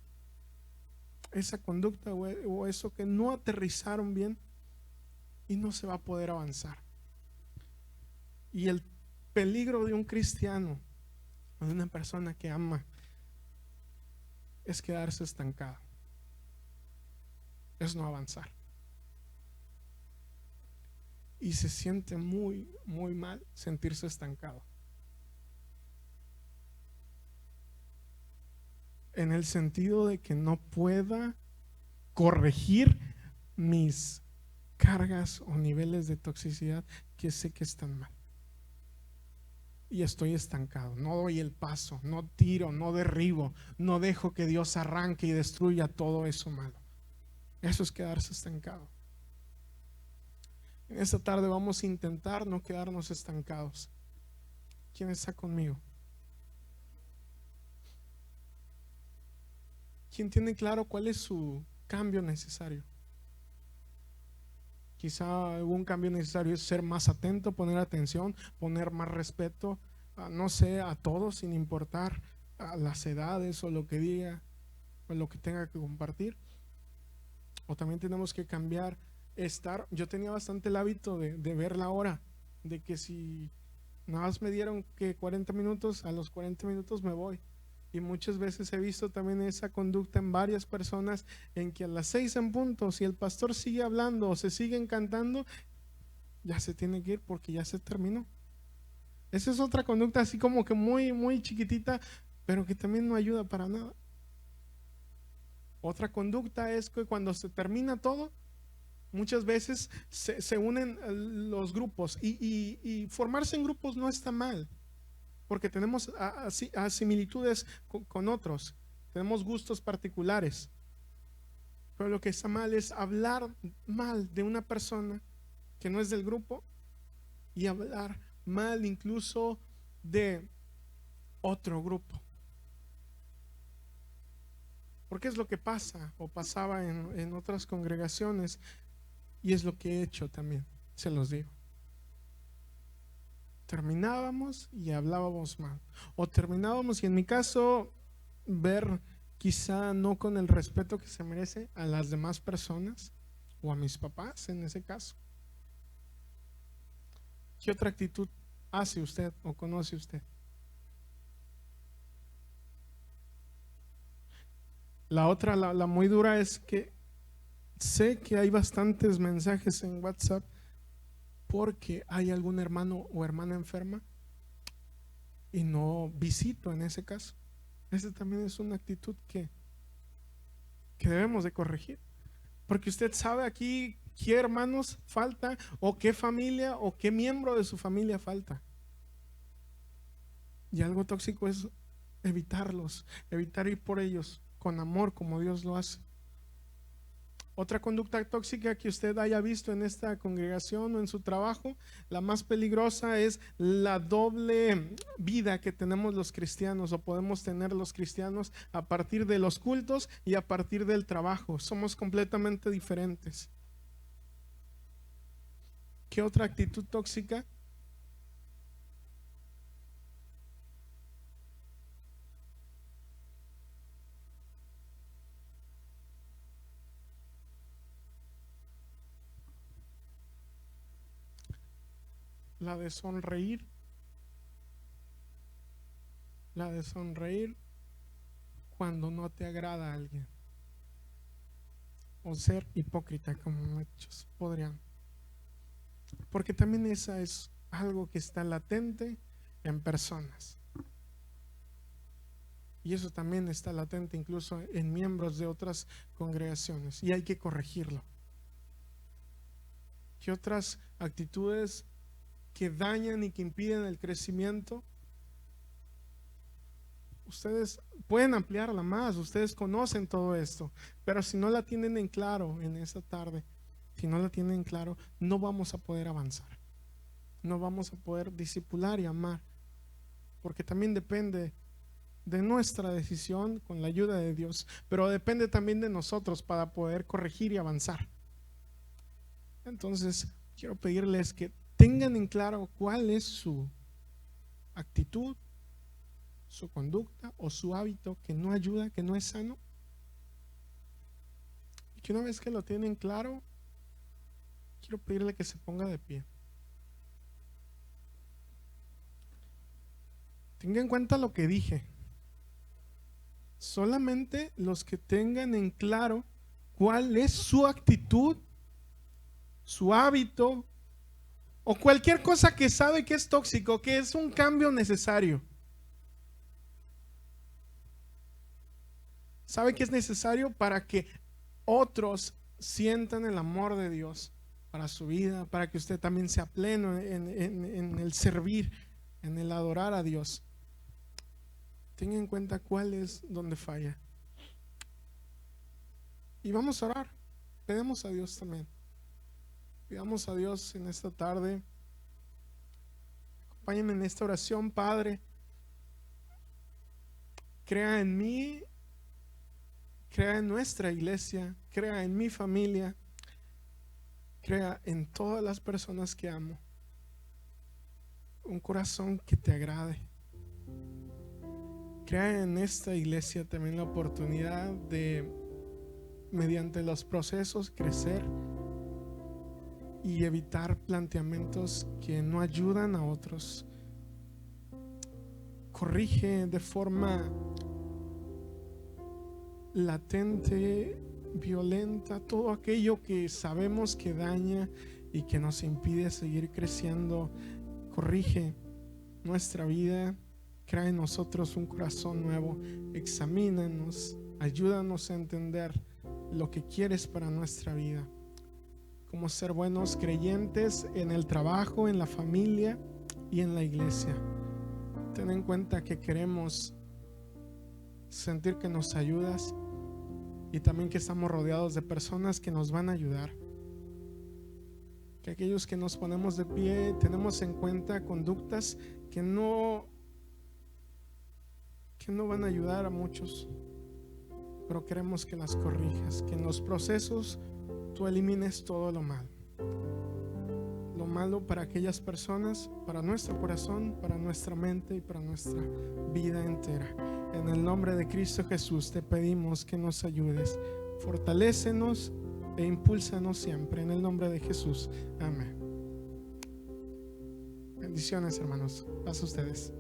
conducta o eso que no aterrizaron bien y no se va a poder avanzar. Y el peligro de un cristiano o de una persona que ama es quedarse estancado, es no avanzar. Y se siente muy, muy mal sentirse estancado. En el sentido de que no pueda corregir mis cargas o niveles de toxicidad que sé que están mal. Y estoy estancado, no doy el paso, no tiro, no derribo, no dejo que Dios arranque y destruya todo eso malo. Eso es quedarse estancado. En esta tarde vamos a intentar no quedarnos estancados. ¿Quién está conmigo? ¿Quién tiene claro cuál es su cambio necesario? Quizá un cambio necesario es ser más atento, poner atención, poner más respeto, no sé, a todos, sin importar a las edades o lo que diga o lo que tenga que compartir. O también tenemos que cambiar yo tenía bastante el hábito de ver la hora, de que si nada más me dieron que 40 minutos, a los 40 minutos me voy. Y muchas veces he visto también esa conducta en varias personas, en que a las 6 en punto, si el pastor sigue hablando o se siguen cantando, ya se tiene que ir porque ya se terminó. Esa es otra conducta así como que muy, muy chiquitita, pero que también no ayuda para nada. Otra conducta es que cuando se termina todo, muchas veces se unen los grupos y formarse en grupos no está mal, porque tenemos similitudes con otros, tenemos gustos particulares, pero lo que está mal es hablar mal de una persona que no es del grupo y hablar mal incluso de otro grupo. Porque es lo que pasa o pasaba en otras congregaciones, y es lo que he hecho también, se los digo. Terminábamos y hablábamos mal, o terminábamos y en mi caso ver quizá no con el respeto que se merece a las demás personas o a mis papás en ese caso. ¿Qué otra actitud hace usted o conoce usted? La otra, la muy dura, es que sé que hay bastantes mensajes en WhatsApp porque hay algún hermano o hermana enferma y no visito en ese caso. Esa también es una actitud que debemos de corregir, porque usted sabe aquí qué hermanos falta o qué familia o qué miembro de su familia falta. Y algo tóxico es evitarlos, evitar ir por ellos con amor como Dios lo hace. Otra conducta tóxica que usted haya visto en esta congregación o en su trabajo, la más peligrosa es la doble vida que tenemos los cristianos o podemos tener los cristianos a partir de los cultos y a partir del trabajo. Somos completamente diferentes. ¿Qué otra actitud tóxica? La de sonreír. La de sonreír cuando no te agrada a alguien. O ser hipócrita, como muchos podrían. Porque también esa es algo que está latente en personas. Y eso también está latente incluso en miembros de otras congregaciones. Y hay que corregirlo. ¿Qué otras actitudes que dañan y que impiden el crecimiento? Ustedes pueden ampliarla más, ustedes conocen todo esto, pero si no la tienen en claro en esta tarde, si no la tienen en claro, no vamos a poder avanzar, no vamos a poder discipular y amar, porque también depende de nuestra decisión con la ayuda de Dios, pero depende también de nosotros para poder corregir y avanzar. Entonces, quiero pedirles que tengan en claro cuál es su actitud, su conducta o su hábito que no ayuda, que no es sano, y que una vez que lo tienen claro, quiero pedirle que se ponga de pie. Tenga en cuenta lo que dije. Solamente los que tengan en claro cuál es su actitud, su hábito o cualquier cosa que sabe que es tóxico, que es un cambio necesario. Sabe que es necesario para que otros sientan el amor de Dios para su vida, para que usted también sea pleno en el servir, en el adorar a Dios. Tenga en cuenta cuál es donde falla. Y vamos a orar. Pedimos a Dios también. Pidamos a Dios en esta tarde. Acompáñenme en esta oración. Padre, crea en mí, crea en nuestra iglesia, crea en mi familia, crea en todas las personas que amo un corazón que te agrade. Crea en esta iglesia también la oportunidad de, mediante los procesos, crecer y evitar planteamientos que no ayudan a otros. Corrige de forma latente, violenta, todo aquello que sabemos que daña y que nos impide seguir creciendo. Corrige nuestra vida, crea en nosotros un corazón nuevo, examínanos, ayúdanos a entender lo que quieres para nuestra vida, como ser buenos creyentes en el trabajo, en la familia y en la iglesia. Ten en cuenta que queremos sentir que nos ayudas y también que estamos rodeados de personas que nos van a ayudar. Que aquellos que nos ponemos de pie tenemos en cuenta conductas que no van a ayudar a muchos, pero queremos que las corrijas, que en los procesos tú elimines todo lo malo para aquellas personas, para nuestro corazón, para nuestra mente y para nuestra vida entera. En el nombre de Cristo Jesús te pedimos que nos ayudes, fortalécenos e impúlsanos siempre, en el nombre de Jesús, amén. Bendiciones, hermanos, paz a ustedes.